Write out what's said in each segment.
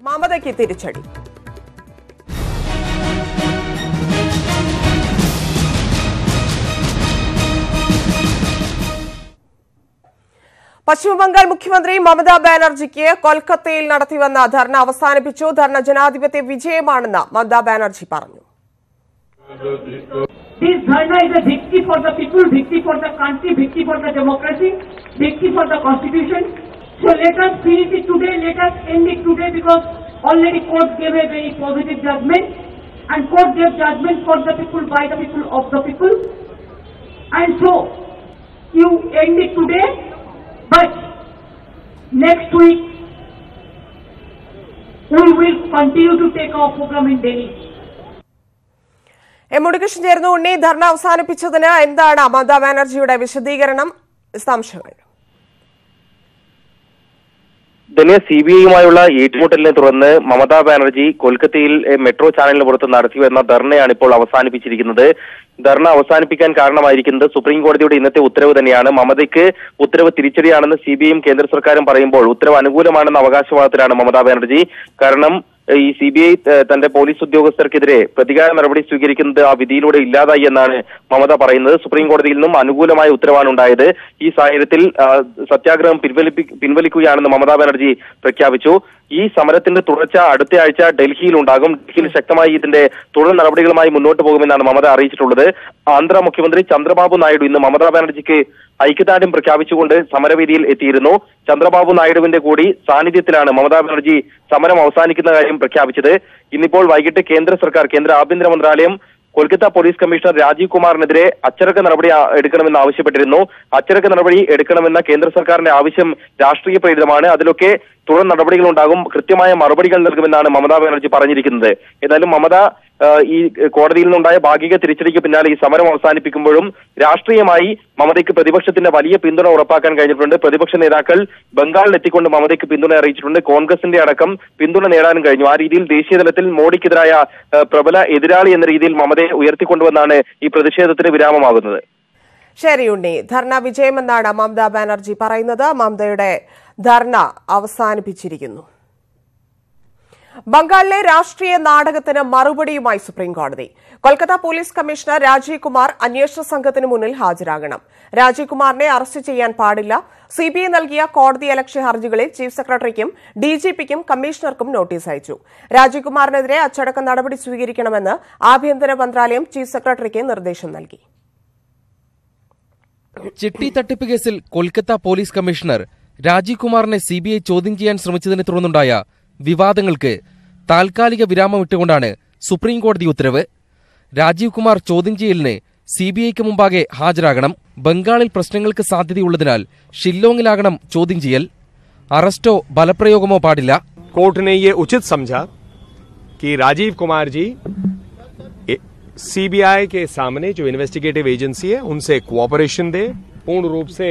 മമതയ്ക്ക് തിരിച്ചടി. പശ്ചിമബംഗാൾ മുഖ്യമന്ത്രി മമതാ ബാനർജിക്ക് കൊൽക്കത്തയിൽ നടത്തിവന്ന ധർണ അവസാനിപ്പിച്ചു. ധർണ ജനാധിപത്യ വിജയമാണെന്ന് മമതാ ബാനർജി പറഞ്ഞു. This dharna is a victory for the people, victory for the country, victory for the democracy, victory for the constitution. So let us finish it today, let us end it today, because already court gave a very positive judgment, and court gave judgment for the people, by the people, of the people. And so you end it today, but next week we will continue to take our program in Delhi. മുടികൃഷ്ണൻ ചേർന്നു. ഉണ്ണി, ധർണ അവസാനിപ്പിച്ചതിന് എന്താണ് മമതാ ബാനർജിയുടെ വിശദീകരണം? വിശദാംശങ്ങൾ. സിബിഐയുമായുള്ള ഏറ്റുമുട്ടലിനെ തുടർന്ന് മമതാ ബാനർജി കൊൽക്കത്തയിൽ metro ചാനലിന് പുറത്ത് നടത്തിവരുന്ന ധർണയാണ് ഇപ്പോൾ അവസാനിപ്പിച്ചിരിക്കുന്നത്. ധർണ അവസാനിപ്പിക്കാൻ കാരണമായിരിക്കുന്നത് സുപ്രീം കോടതിയുടെ ഇന്നത്തെ ഉത്തരവ് തന്നെയാണ്. മമതയ്ക്ക് ഉത്തരവ് തിരിച്ചടിയാണെന്ന് സിബിഐയും കേന്ദ്ര സർക്കാരും പറയുമ്പോൾ ഉത്തരവ് അനുകൂലമാണെന്ന അവകാശവാദത്തിലാണ് മമതാ ബാനർജി. കാരണം ഈ സിബിഐ തന്റെ പോലീസ് ഉദ്യോഗസ്ഥർക്കെതിരെ പ്രതികാര നടപടി സ്വീകരിക്കുന്നത് ആ വിധിയിലൂടെ ഇല്ലാതായി എന്നാണ് മമത പറയുന്നത്. സുപ്രീം കോടതിയിൽ നിന്നും അനുകൂലമായ ഉത്തരവാണ് ഉണ്ടായത്. ഈ സാഹചര്യത്തിൽ സത്യാഗ്രഹം പിൻവലിക്കുകയാണെന്ന് മമതാ ബാനർജി പ്രഖ്യാപിച്ചു. ഈ സമരത്തിന്റെ തുടർച്ച അടുത്ത ആഴ്ച ഡൽഹിയിൽ ഉണ്ടാകും. ഡൽഹിയിൽ ശക്തമായി ഇതിന്റെ തുടർ നടപടികളുമായി മുന്നോട്ട് പോകുമെന്നാണ് മമത അറിയിച്ചിട്ടുള്ളത്. ആന്ധ്ര മുഖ്യമന്ത്രി ചന്ദ്രബാബു നായിഡു ഇന്ന് മമതാ ബാനർജിക്ക് ഐക്യദാർഢ്യം പ്രഖ്യാപിച്ചുകൊണ്ട് സമരവേദിയിൽ എത്തിയിരുന്നു. ചന്ദ്രബാബു നായിഡുവിന്റെ കൂടി സാന്നിധ്യത്തിലാണ് മമതാ ബാനർജി സമരം അവസാനിക്കുന്ന കാര്യം പ്രഖ്യാപിച്ചത്. ഇന്നിപ്പോൾ വൈകിട്ട് കേന്ദ്ര ആഭ്യന്തര മന്ത്രാലയം കൊൽക്കത്ത പോലീസ് കമ്മീഷണർ രാജീവ് കുമാറിനെതിരെ അച്ചടക്ക നടപടി എടുക്കണമെന്ന് ആവശ്യപ്പെട്ടിരുന്നു. അച്ചടക്ക നടപടി എടുക്കണമെന്ന കേന്ദ്ര സർക്കാരിന്റെ ആവശ്യം രാഷ്ട്രീയ പ്രേരിതമാണ്. അതിലൊക്കെ തുടർ നടപടികൾ ഉണ്ടാകും, കൃത്യമായ മറുപടികൾ നൽകുമെന്നാണ് മമതാ ബാനർജി പറഞ്ഞിരിക്കുന്നത്. എന്നാലും മമത ഈ കോടതിയിൽ നിന്നുണ്ടായ ഭാഗിക തിരിച്ചടിക്ക് പിന്നാലെ ഈ സമരം അവസാനിപ്പിക്കുമ്പോഴും രാഷ്ട്രീയമായി മമതയ്ക്ക് പ്രതിപക്ഷത്തിന്റെ വലിയ പിന്തുണ ഉറപ്പാക്കാൻ കഴിഞ്ഞിട്ടുണ്ട്. പ്രതിപക്ഷ നേതാക്കൾ ബംഗാളിൽ എത്തിക്കൊണ്ട് മമതയ്ക്ക് പിന്തുണ അറിയിച്ചിട്ടുണ്ട്. കോൺഗ്രസിന്റെ അടക്കം പിന്തുണ നേടാനും കഴിഞ്ഞു. ആ രീതിയിൽ ദേശീയ തലത്തിൽ മോഡിക്കെതിരായ പ്രബല എതിരാളി എന്ന രീതിയിൽ മമതയെ ഉയർത്തിക്കൊണ്ടുവന്നാണ് ഈ പ്രതിഷേധത്തിന് വിരാമമാകുന്നത്. ശരി ഉണ്ണി, ധർണ വിജയമെന്നാണ് മമതാ ബാനർജി പറയുന്നത്. മമതയുടെ ധർണ അവസാനിപ്പിച്ചിരിക്കുന്നു. ബംഗാളിലെ രാഷ്ട്രീയ നാടകത്തിന് മറുപടിയുമായി സുപ്രീംകോടതി. കൊൽക്കത്ത പോലീസ് കമ്മീഷണർ രാജീവ് കുമാർ അന്വേഷണ സംഘത്തിന് മുന്നിൽ ഹാജരാകണം. രാജീവ് കുമാറിനെ അറസ്റ്റ് ചെയ്യാൻ പാടില്ല. സിബിഐ നൽകിയ കോടതിയലക്ഷ്യ ഹർജികളിൽ ചീഫ് സെക്രട്ടറിക്കും ഡിജിപിക്കും കമ്മീഷണർക്കും നോട്ടീസ് അയച്ചു. രാജീവ് കുമാറിനെതിരെ അച്ചടക്ക നടപടി സ്വീകരിക്കണമെന്ന് ആഭ്യന്തര മന്ത്രാലയം ചീഫ് സെക്രട്ടറിക്ക് നിർദ്ദേശം നൽകി. ചിട്ടി തട്ടിപ്പ് കേസിൽ കൊൽക്കത്ത പോലീസ് കമ്മീഷണർ രാജീവ് കുമാറിനെ സിബിഐ ചോദ്യം ചെയ്യാൻ ശ്രമിച്ചതിനെ തുടർന്നുണ്ടായ വിവാദങ്ങൾക്ക് താൽക്കാലിക വിരാമമിട്ടുകൊണ്ടാണ് സുപ്രീം കോടതി ഉത്തരവ്. രാജീവ് കുമാർ ചോദ്യം ചെയ്യലിന് സിബിഐക്ക് മുമ്പാകെ ഹാജരാകണം. ബംഗാളിൽ പ്രശ്നങ്ങൾക്ക് സാധ്യതയുള്ളതിനാൽ ഷില്ലോങ്ങിലാകണം ചോദ്യം ചെയ്യൽ. അറസ്റ്റോ ബലപ്രയോഗമോ പാടില്ല. कोर्ट ने ये उचित समझा कि राजीव कुमार जी सीबीआई के सामने जो इन्वेस्टिगेटिव एजेंसी है उनसे कोऑपरेशन दे, पूर्ण रूप से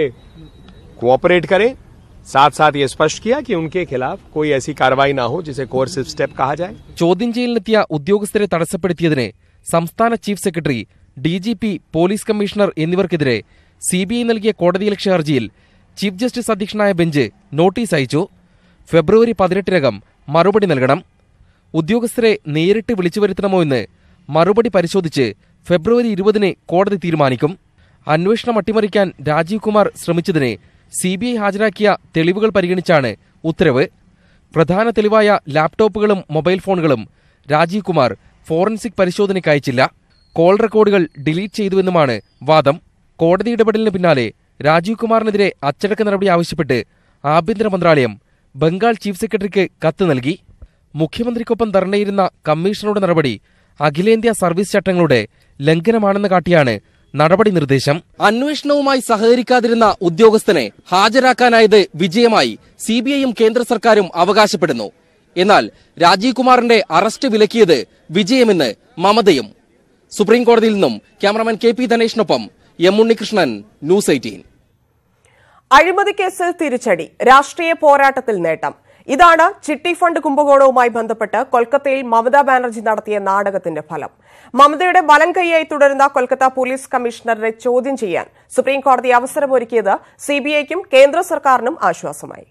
कोऑपरेट करें. साथ साथ ये स्पष्ट किया कि उनके खिलाफ कोई ऐसी कार्रवाई ना हो जिसे कोर्सिव स्टेप कहा जाए. ചോദ്യം ചെയ്യലിനെത്തിയ ഉദ്യോഗസ്ഥരെ തടസ്സപ്പെടുത്തിയതിന് സംസ്ഥാന chief secretary, DGP, police commissioner എന്നിവർക്കെതിരെ സിബിഐ നൽകിയ കോടതിയലക്ഷ്യ ഹർജിയിൽ ചീഫ് ജസ്റ്റിസ് അധ്യക്ഷനായ ബെഞ്ച് നോട്ടീസ് അയച്ചു. ഫെബ്രുവരി 18-നകം മറുപടി നൽകണം. ഉദ്യോഗസ്ഥരെ നേരിട്ട് വിളിച്ചു വരുത്തണമോ എന്ന് മറുപടി പരിശോധിച്ച് ഫെബ്രുവരി 20-ന് കോടതി തീരുമാനിക്കും. അന്വേഷണം അട്ടിമറിക്കാൻ രാജീവ് കുമാർ ശ്രമിച്ചതിന് സിബിഐ ഹാജരാക്കിയ തെളിവുകൾ പരിഗണിച്ചാണ് ഉത്തരവ്. പ്രധാന തെളിവായ ലാപ്ടോപ്പുകളും മൊബൈൽ ഫോണുകളും രാജീവ് കുമാർ ഫോറൻസിക് പരിശോധനയ്ക്ക് അയച്ചില്ല. കോൾ റെക്കോർഡുകൾ ഡിലീറ്റ് ചെയ്തുവെന്നുമാണ് വാദം. കോടതി ഇടപെടലിന് പിന്നാലെ രാജീവ് കുമാറിനെതിരെ അച്ചടക്ക നടപടി ആവശ്യപ്പെട്ട് ആഭ്യന്തര മന്ത്രാലയം ബംഗാൾ ചീഫ് സെക്രട്ടറിക്ക് കത്ത് നൽകി. മുഖ്യമന്ത്രിക്കൊപ്പം ധർണയിരുന്ന കമ്മീഷണറുടെ നടപടി അഖിലേന്ത്യാ സർവീസ് ചട്ടങ്ങളുടെ ലംഘനമാണെന്ന് കാട്ടിയാണ് നടപടി നിർദ്ദേശം. അന്വേഷണവുമായി സഹകരിക്കാതിരുന്ന ഉദ്യോഗസ്ഥനെ ഹാജരാക്കാനായത് വിജയമായി സിബിഐയും കേന്ദ്ര സർക്കാരും അവകാശപ്പെടുന്നു. എന്നാൽ രാജീവ് കുമാറിന്റെ അറസ്റ്റ് വിലക്കിയത് വിജയമെന്ന് മമതയും. സുപ്രീംകോടതിയിൽ നിന്നും ക്യാമറാമാൻ കെ.പി. ധനേഷിനൊപ്പം എം. ഉണ്ണികൃഷ്ണൻ, ന്യൂസ് 18. അഴിമതി കേസിൽ തിരിച്ചടി, രാഷ്ട്രീയ പോരാട്ടത്തിൽ നേട്ടം. ഇതാണ് ചിട്ടി ഫണ്ട് കുംഭകോണവുമായി ബന്ധപ്പെട്ട് കൊൽക്കത്തയിൽ മമതാ ബാനർജി നടത്തിയ നാടകത്തിന്റെ ഫലം. മമതയുടെ വലം കൈയായി തുടരുന്ന കൊൽക്കത്ത പോലീസ് കമ്മീഷണറെ ചോദ്യം ചെയ്യാൻ സുപ്രീംകോടതി അവസരമൊരുക്കിയത് സിബിഐക്കും കേന്ദ്ര സർക്കാരിനും ആശ്വാസമായി.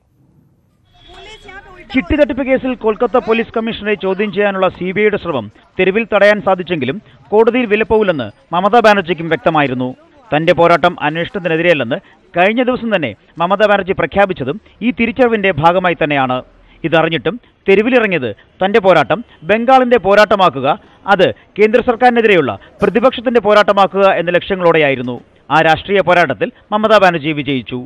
ചിട്ടി തട്ടിപ്പ് കേസിൽ കൊൽക്കത്ത പോലീസ് കമ്മീഷണറെ ചോദ്യം ചെയ്യാനുള്ള സിബിഐയുടെ ശ്രമം തെരുവിൽ തടയാൻ സാധിച്ചെങ്കിലും കോടതിയിൽ വിലപ്പോവില്ലെന്ന് മമതാ ബാനർജിക്കും വ്യക്തമായിരുന്നു. തന്റെ പോരാട്ടം അന്വേഷണത്തിനെതിരെയല്ലെന്ന് കഴിഞ്ഞ ദിവസം തന്നെ മമതാ ബാനർജി പ്രഖ്യാപിച്ചതും ഈ തിരിച്ചറിവിന്റെ ഭാഗമായി തന്നെയാണ്. ഇതറിഞ്ഞിട്ടും തെരുവിലിറങ്ങിയത് തന്റെ പോരാട്ടം ബംഗാളിന്റെ പോരാട്ടമാക്കുക, അത് കേന്ദ്ര സർക്കാരിനെതിരെയുള്ള പ്രതിപക്ഷത്തിന്റെ പോരാട്ടമാക്കുക എന്ന ലക്ഷ്യങ്ങളോടെയായിരുന്നു. ആ രാഷ്ട്രീയ പോരാട്ടത്തിൽ മമതാ ബാനർജി വിജയിച്ചു.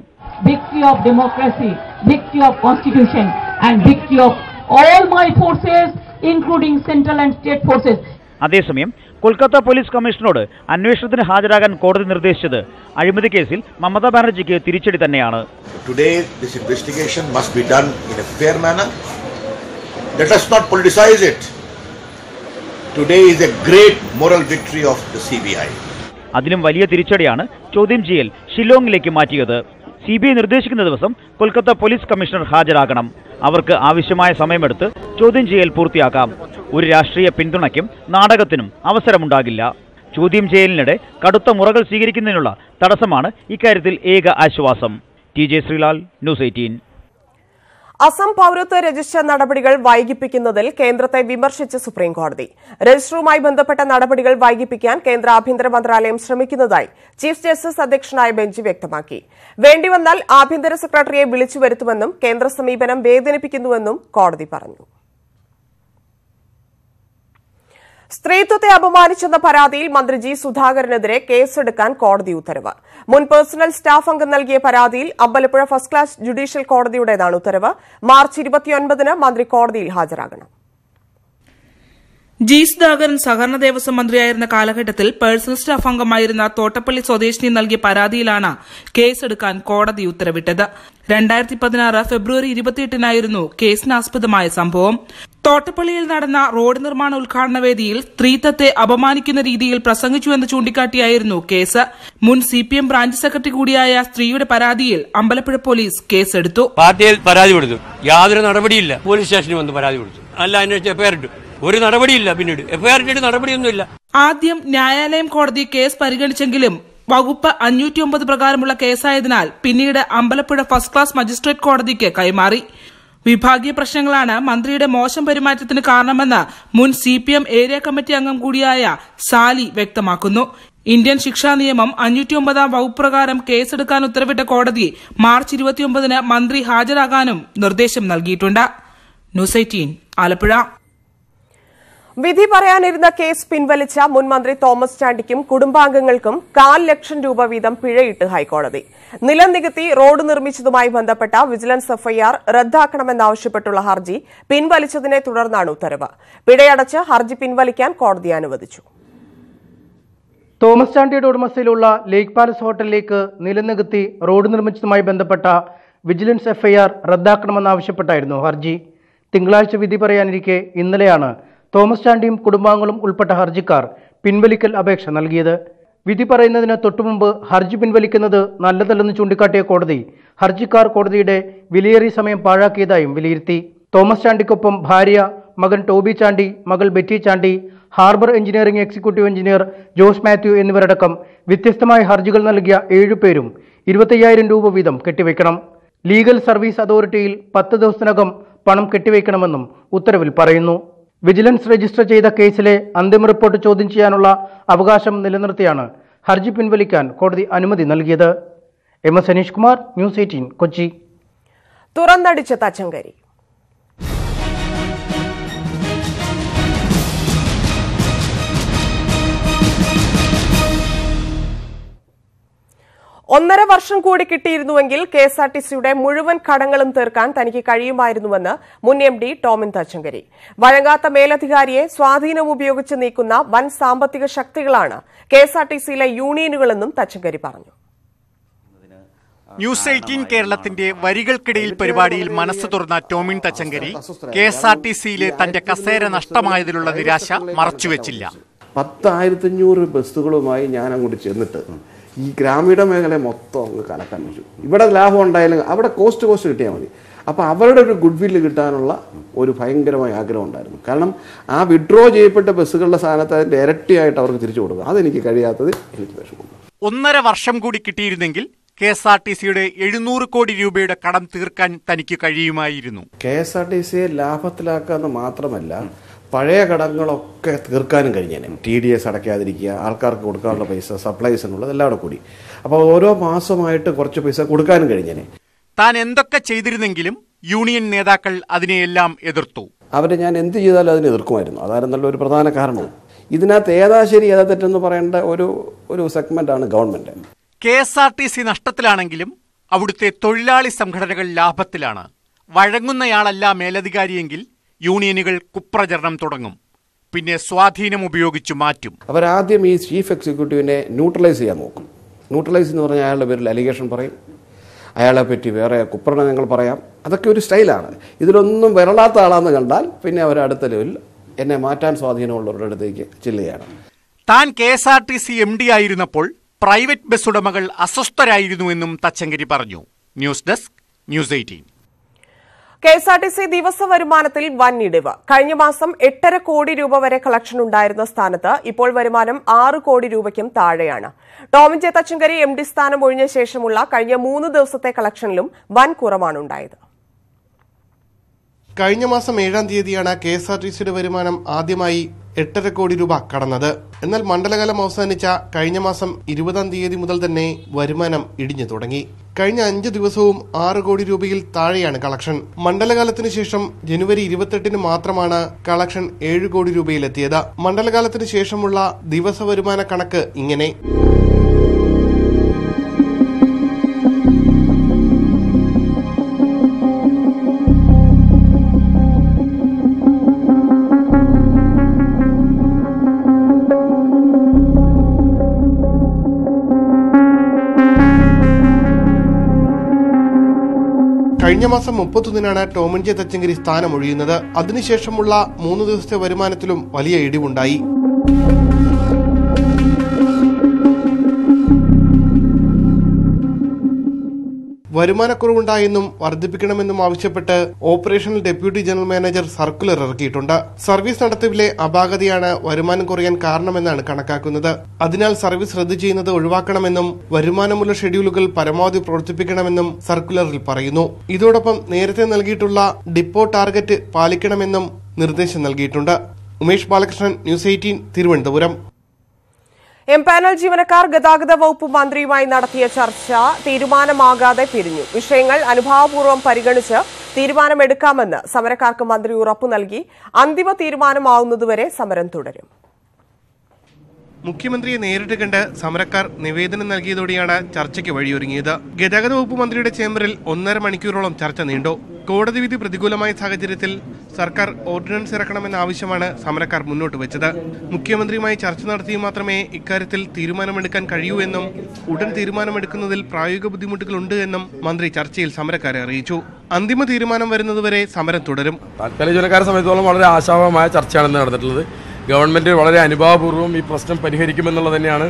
Victory of democracy, victory of constitution and victory of all my forces including central and state forces. അതേസമയം കൊൽക്കത്ത പോലീസ് കമ്മീഷണറോട് അന്വേഷണത്തിന് ഹാജരാകാൻ കോടതി നിർദ്ദേശിച്ചത് അഴിമതി കേസിൽ മമതാ ബാനർജിക്ക് തിരിച്ചടി തന്നെയാണ്. Today this investigation must be done in a fair manner. Let us not politicize it. Today is a great moral victory of the CBI. അതിലും വലിയ തിരിച്ചടിയാണ് ചോദ്യം ചെയ്യൽ ഷില്ലോങ്ങിലേക്ക് മാറ്റിയത്. സിബിഐ നിർദ്ദേശിക്കുന്ന ദിവസം കൊൽക്കത്ത പോലീസ് കമ്മീഷണർ ഹാജരാകണം. അവർക്ക് ആവശ്യമായ സമയമെടുത്ത് ചോദ്യം ചെയ്യൽ പൂർത്തിയാക്കാം. ഒരു രാഷ്ട്രീയ പിന്തുണയ്ക്കും നാടകത്തിനും അവസരമുണ്ടാകില്ല. ചോദ്യം ചെയ്യലിനിടെ കടുത്ത മുറകൾ സ്വീകരിക്കുന്നതിനുള്ള തടസ്സമാണ് ഇക്കാര്യത്തിൽ ഏക ആശ്വാസം. TJ Sreelal, news 18. അസം പൌരത്വ രജിസ്റ്റർ നടപടികൾ വൈകിപ്പിക്കുന്നതിൽ കേന്ദ്രത്തെ വിമർശിച്ച് സുപ്രീംകോടതി. രജിസ്റ്ററുമായി ബന്ധപ്പെട്ട നടപടികൾ വൈകിപ്പിക്കാൻ കേന്ദ്ര ആഭ്യന്തര മന്ത്രാലയം ശ്രമിക്കുന്നതായി ചീഫ് ജസ്റ്റിസ് അധ്യക്ഷനായ ബെഞ്ച് വ്യക്തമാക്കി. വേണ്ടിവന്നാൽ ആഭ്യന്തര സെക്രട്ടറിയെ വിളിച്ചുവരുത്തുമെന്നും കേന്ദ്ര സമീപനം വേദനിപ്പിക്കുന്നുവെന്നും കോടതി പറഞ്ഞു. സ്ത്രീത്വത്തെ അപമാനിച്ചെന്ന പരാതിയിൽ മന്ത്രി ജി സുധാകരനെതിരെ കേസെടുക്കാൻ കോടതി ഉത്തരവ്. മുൻ പേഴ്സണൽ സ്റ്റാഫ് അംഗം നൽകിയ പരാതിയിൽ അമ്പലപ്പുഴ ഫസ്റ്റ് ക്ലാസ് ജുഡീഷ്യൽ കോടതിയുടേതാണ് ഉത്തരവ്. മാർച്ച് 29-ന് മന്ത്രി കോടതിയിൽ ഹാജരാകണം. ജി സുധാകരൻ സഹകരണ ദേവസ്വം മന്ത്രിയായിരുന്ന കാലഘട്ടത്തിൽ പേഴ്സണൽ സ്റ്റാഫ് അംഗമായിരുന്ന തോട്ടപ്പള്ളി സ്വദേശിനി നൽകിയ പരാതിയിലാണ് കേസെടുക്കാൻ കോടതി ഉത്തരവിട്ടത്. 2016 ഫെബ്രുവരി 28-നായിരുന്നു കേസിനാസ്പദമായ സംഭവം. തോട്ടപ്പള്ളിയിൽ നടന്ന റോഡ് നിർമ്മാണ ഉദ്ഘാടന വേദിയിൽ സ്ത്രീത്വത്തെ അപമാനിക്കുന്ന രീതിയിൽ പ്രസംഗിച്ചുവെന്ന് ചൂണ്ടിക്കാട്ടിയായിരുന്നു കേസ്. മുൻ CPM ബ്രാഞ്ച് സെക്രട്ടറി കൂടിയായ സ്ത്രീയുടെ പരാതിയിൽ അമ്പലപ്പുഴ പോലീസ് കേസെടുത്തു. പാർട്ടിയിൽ പരാതി കൊടുത്തു, യാതൊരു നടപടിയില്ല. പോലീസ് സ്റ്റേഷനിൽ വന്ന് പരാതി കൊടുത്തു, അല്ല അന്വേഷിച്ച് എഫ്ഐആർ ഇട്ടു, ഒരു നടപടിയില്ല. പിന്നീട് എഫ്ഐആർ ഇട്ടിട്ട് നടപടിയൊന്നുമില്ല. ആദ്യം ന്യായാലയം കോടതി കേസ് പരിഗണിച്ചെങ്കിലും വകുപ്പ് 509 പ്രകാരമുള്ള കേസായതിനാൽ പിന്നീട് അമ്പലപ്പുഴ ഫസ്റ്റ് ക്ലാസ് മജിസ്ട്രേറ്റ് കോടതിക്ക് കൈമാറി. വിഭാഗീയ പ്രശ്നങ്ങളാണ് മന്ത്രിയുടെ മോശം പെരുമാറ്റത്തിന് കാരണമെന്ന് മുൻ CPM ഏരിയ കമ്മിറ്റി അംഗം കൂടിയായ സാലി വ്യക്തമാക്കുന്നു. ഇന്ത്യൻ ശിക്ഷാ നിയമം 509 വകുപ്പ് പ്രകാരം കേസെടുക്കാൻ ഉത്തരവിട്ട കോടതി മാർച്ച് 29-ന് മന്ത്രി ഹാജരാകാനും നിർദ്ദേശം നൽകിയിട്ടുണ്ട്. ന്യൂസ് 18 ആലപ്പുഴ. വിധി പറയാനിരുന്ന കേസ് പിൻവലിച്ച മുൻ മന്ത്രി തോമസ് ചാണ്ടിക്കും കുടുംബാംഗങ്ങൾക്കും 4 ലക്ഷം രൂപ വീതം പിഴയിട്ട് ഹൈക്കോടതി. നിലം നികത്തി റോഡ് നിർമ്മിച്ചതുമായി ബന്ധപ്പെട്ട വിജിലൻസ് FIR റദ്ദാക്കണമെന്നാവശ്യപ്പെട്ടുള്ള ഹർജി പിൻവലിച്ചതിനെ തുടർന്നാണ് ഉത്തരവ്. പിഴയടച്ച് ഹർജി പിൻവലിക്കാൻ കോടതി അനുവദിച്ചു. തോമസ് ചാണ്ടിയുടെ ഉടമസ്ഥയിലുള്ള ലേക്ക് പാലസ് ഹോട്ടലിലേക്ക് നിലം നികത്തി റോഡ് നിർമ്മിച്ചതുമായി ബന്ധപ്പെട്ട വിജിലൻസ് FIR റദ്ദാക്കണമെന്നാവശ്യപ്പെട്ടായിരുന്നു ഹർജി. തിങ്കളാഴ്ച വിധി പറയാനിരിക്കെ ഇന്നലെയാണ് തോമസ് ചാണ്ടിയും കുടുംബാംഗങ്ങളും ഉൾപ്പെട്ട ഹർജിക്കാർ പിൻവലിക്കൽ അപേക്ഷ നൽകിയത്. വിധി പറയുന്നതിന് തൊട്ടുമുമ്പ് ഹർജി പിൻവലിക്കുന്നത് നല്ലതല്ലെന്ന് ചൂണ്ടിക്കാട്ടിയ കോടതി ഹർജിക്കാർ കോടതിയുടെ വിലയേറിയ സമയം പാഴാക്കിയതായും വിലയിരുത്തി. തോമസ് ചാണ്ടിക്കൊപ്പം ഭാര്യ, മകൻ ടോബി ചാണ്ടി, മകൾ Betty Chandy, harbour engineering executive engineer Jose Mathew എന്നിവരടക്കം വ്യത്യസ്തമായ ഹർജികൾ നൽകിയ 7 പേരും 25,000 രൂപ വീതം കെട്ടിവയ്ക്കണം. ലീഗൽ സർവീസ് അതോറിറ്റിയിൽ 10 ദിവസത്തിനകം പണം കെട്ടിവയ്ക്കണമെന്നും ഉത്തരവിൽ പറയുന്നു. വിജിലൻസ് രജിസ്റ്റർ ചെയ്ത കേസിലെ അന്തിമ റിപ്പോർട്ട് ചോദ്യം ചെയ്യാനുള്ള അവകാശം നിലനിർത്തിയാണ് ഹർജി പിൻവലിക്കാൻ കോടതി അനുമതി നൽകിയത്. MS Aneesh Kumar, news 18 Kochi. തുറന്നടിച്ച തച്ചങ്കരി. ഒന്നര വർഷം കൂടി കിട്ടിയിരുന്നുവെങ്കിൽ KSRTCയുടെ മുഴുവൻ കടങ്ങളും തീർക്കാൻ തനിക്ക് കഴിയുമായിരുന്നുവെന്ന് മുൻ MD ടോമിൻ തച്ചങ്കരി. വഴങ്ങാത്ത മേലധികാരിയെ സ്വാധീനം ഉപയോഗിച്ച് നീക്കുന്ന വൻ സാമ്പത്തിക ശക്തികളാണ് KSRTCയിലെ യൂണിയനുകളെന്നും തച്ചങ്കരി പറഞ്ഞു. ന്യൂസ് 18 കേരളത്തിന്റെ വരികൾക്കിടയിൽ പരിപാടിയിൽ മനസ്സ് തുറന്ന ടോമിൻ തച്ചങ്കരി KSRTCയിലെ തന്റെ കസേര നഷ്ടമായതിലുള്ള നിരാശ മറച്ചുവെച്ചില്ല. 10,500 ബസ്സുകളുമായി ഞാൻ അങ്ങോട്ട് ചെന്നിട്ട് ഈ ഗ്രാമീണ മേഖല മൊത്തം അങ്ങ് കലക്കാൻ വെച്ചു. ഇവിടെ ലാഭം ഉണ്ടായാലും അവിടെ കോസ്റ്റ് കിട്ടിയാൽ മതി. അപ്പോൾ അവരുടെ ഒരു ഗുഡ് വില്ല് കിട്ടാനുള്ള ഒരു ഭയങ്കരമായ ആഗ്രഹം ഉണ്ടായിരുന്നു. കാരണം ആ വിഡ്രോ ചെയ്യപ്പെട്ട ബസ്സുകളുടെ സ്ഥാനത്ത് അതിൻ്റെ ഇരട്ടിയായിട്ട് അവർക്ക് തിരിച്ചു കൊടുക്കുക, അതെനിക്ക് കഴിയാത്തത് എനിക്ക് വിഷമമുണ്ട്. 1.5 വർഷം കൂടി കിട്ടിയിരുന്നെങ്കിൽ KSRTCയുടെ 700 കോടി രൂപയുടെ കടം തീർക്കാൻ തനിക്ക് കഴിയുമായിരുന്നു. KSRTCയെ ലാഭത്തിലാക്കാന്ന് മാത്രമല്ല, പഴയ കടങ്ങളൊക്കെ തീർക്കാനും കഴിഞ്ഞേനെ. TDS അടയ്ക്കാതിരിക്കുക, ആൾക്കാർക്ക് കൊടുക്കാനുള്ള പൈസ, സപ്ലൈസിനുള്ളത് എല്ലാം കൂടി. അപ്പോൾ ഓരോ മാസമായിട്ട് കുറച്ച് പൈസ കൊടുക്കാനും കഴിഞ്ഞേനെ. താൻ എന്തൊക്കെ ചെയ്തിരുന്നെങ്കിലും യൂണിയൻ നേതാക്കൾ അതിനെയെല്ലാം എതിർത്തു. ഞാൻ എന്ത് ചെയ്താലും അതിനെ എതിർക്കുമായിരുന്നു. അതായിരുന്നല്ലോ ഒരു പ്രധാന കാരണവും. ഇതിനകത്ത് ഏതാ ശരി ഏതാ തെറ്റെന്ന് പറയേണ്ട ഒരു സെഗ്മെന്റാണ് ഗവൺമെന്റ്. KSRTC നഷ്ടത്തിലാണെങ്കിലും അവിടുത്തെ തൊഴിലാളി സംഘടനകൾ ലാഭത്തിലാണ്. വഴങ്ങുന്നയാളല്ല മേലധികാരിയെങ്കിൽ യൂണിയനുകൾ കുപ്രചരണം തുടങ്ങും. പിന്നെ സ്വാധീനം ഉപയോഗിച്ച് മാറ്റും. അവരാദ്യം ഈ ചീഫ് എക്സിക്യൂട്ടീവിനെ ന്യൂട്രലൈസ് ചെയ്യാൻ നോക്കും. ന്യൂട്രലൈസ് എന്ന് പറഞ്ഞാൽ അയാളുടെ പേരിൽ അലിഗേഷൻ പറയും, അയാളെ പറ്റി വേറെ കുപ്രണങ്ങൾ പറയാം. അതൊക്കെ ഒരു സ്റ്റൈലാണ്. ഇതിലൊന്നും വരളാത്ത ആളാന്ന് കണ്ടാൽ പിന്നെ അവർ അടുത്ത ലെവലിൽ എന്നെ മാറ്റാൻ സ്വാധീനമുള്ളവരുടെ അടുത്തേക്ക് ചെല്ലുകയാണ്. താൻ KSRTC MD ആയിരുന്നപ്പോൾ പ്രൈവറ്റ് ബസ് ഉടമകൾ അസ്വസ്ഥരായിരുന്നുവെന്നും തച്ചങ്കരി പറഞ്ഞു. News desk, news 18. KSRTC ദിവസ വരുമാനത്തിൽ വൻ ഇടിവ്. കഴിഞ്ഞ മാസം 8.5 കോടി രൂപ വരെ കളക്ഷൻ ഉണ്ടായിരുന്ന സ്ഥാനത്ത് ഇപ്പോൾ വരുമാനം 6 കോടി രൂപയ്ക്കും താഴെയാണ്. ടോമിൻ ജെ തച്ചങ്കരി MD സ്ഥാനം ഒഴിഞ്ഞ ശേഷമുള്ള കഴിഞ്ഞ 3 ദിവസത്തെ കളക്ഷനിലും വൻ കുറവാണുണ്ടായത്. കഴിഞ്ഞ മാസം 7-ാം തീയതിയാണ് KSRTCയുടെ വരുമാനം ആദ്യമായി 8.5 കോടി രൂപ കടന്നത്. എന്നാൽ മണ്ഡലകാലം അവസാനിച്ച കഴിഞ്ഞ മാസം 20-ാം തീയതി മുതൽ തന്നെ വരുമാനം ഇടിഞ്ഞു തുടങ്ങി. കഴിഞ്ഞ 5 ദിവസവും 6 കോടി രൂപയിൽ താഴെയാണ് കളക്ഷൻ. മണ്ഡലകാലത്തിന് ശേഷം ജനുവരി 28-ന് മാത്രമാണ് കളക്ഷൻ 7 കോടി രൂപയിലെത്തിയത്. മണ്ഡലകാലത്തിന് ശേഷമുള്ള ദിവസ വരുമാന കണക്ക് ഇങ്ങനെ. കഴിഞ്ഞ മാസം 31-നാണ് ടോമിൻ ജെ തച്ചങ്കരി സ്ഥാനമൊഴിയുന്നത്. അതിനുശേഷമുള്ള 3 ദിവസത്തെ വരുമാനത്തിലും വലിയ ഇടിവുണ്ടായി. വരുമാനക്കുറവുണ്ടായെന്നും വർദ്ധിപ്പിക്കണമെന്നും ആവശ്യപ്പെട്ട് operational deputy general manager circular ഇറക്കിയിട്ടുണ്ട്. സർവീസ് നടത്തിപ്പിലെ അപാകതയാണ് വരുമാനം കുറയാൻ കാരണമെന്നാണ് കണക്കാക്കുന്നത്. അതിനാൽ സർവീസ് റദ്ദു ചെയ്യുന്നത് ഒഴിവാക്കണമെന്നും വരുമാനമുള്ള ഷെഡ്യൂളുകൾ പരമാവധി പ്രവർത്തിപ്പിക്കണമെന്നും സർക്കുലറിൽ പറയുന്നു. ഇതോടൊപ്പം നേരത്തെ നൽകിയിട്ടുള്ള ഡിപ്പോ ടാർഗറ്റ് പാലിക്കണമെന്നും നിർദ്ദേശം നൽകിയിട്ടുണ്ട്. ഉമേഷ് ബാലകൃഷ്ണൻ, ന്യൂസ് 18, തിരുവനന്തപുരം. എംപാനൽ ജീവനക്കാർ ഗതാഗത വകുപ്പ് മന്ത്രിയുമായി നടത്തിയ ചർച്ച തീരുമാനമാകാതെ പിരിഞ്ഞു. വിഷയങ്ങൾ അനുഭാവപൂർവ്വം പരിഗണിച്ച് തീരുമാനമെടുക്കാമെന്ന് സമരക്കാർക്ക് മന്ത്രി ഉറപ്പു നൽകി. അന്തിമ തീരുമാനമാവുന്നതുവരെ സമരം തുടരും. മുഖ്യമന്ത്രിയെ നേരിട്ട് കണ്ട് സമരക്കാർ നിവേദനം നൽകിയതോടെയാണ് ചർച്ചയ്ക്ക് വഴിയൊരുങ്ങിയത്. ഗതാഗത വകുപ്പ് മന്ത്രിയുടെ ചേംബറിൽ 1.5 മണിക്കൂറോളം ചർച്ച നീണ്ടു. കോടതി വിധി പ്രതികൂലമായ സാഹചര്യത്തിൽ സർക്കാർ ഓർഡിനൻസ് ഇറക്കണമെന്ന ആവശ്യമാണ് സമരക്കാർ മുന്നോട്ട് വെച്ചത്. മുഖ്യമന്ത്രിയുമായി ചർച്ച നടത്തി മാത്രമേ ഇക്കാര്യത്തിൽ തീരുമാനമെടുക്കാൻ കഴിയൂ എന്നും ഉടൻ തീരുമാനമെടുക്കുന്നതിൽ പ്രായോഗിക ബുദ്ധിമുട്ടുകളുണ്ട് എന്നും മന്ത്രി ചർച്ചയിൽ സമരക്കാരെ അറിയിച്ചു. അന്തിമ തീരുമാനം വരുന്നതുവരെ സമരം തുടരും. താൽക്കാലിക ജീവനക്കാരെ സംബന്ധിച്ചോളം വളരെ ആശാവഹമായ ചർച്ചയാണ് നടന്നിട്ടുള്ളത്. ഗവൺമെന്റ് വളരെ അനുഭാവപൂർവ്വം ഈ പ്രശ്നം പരിഹരിക്കുമെന്നുള്ളത് തന്നെയാണ്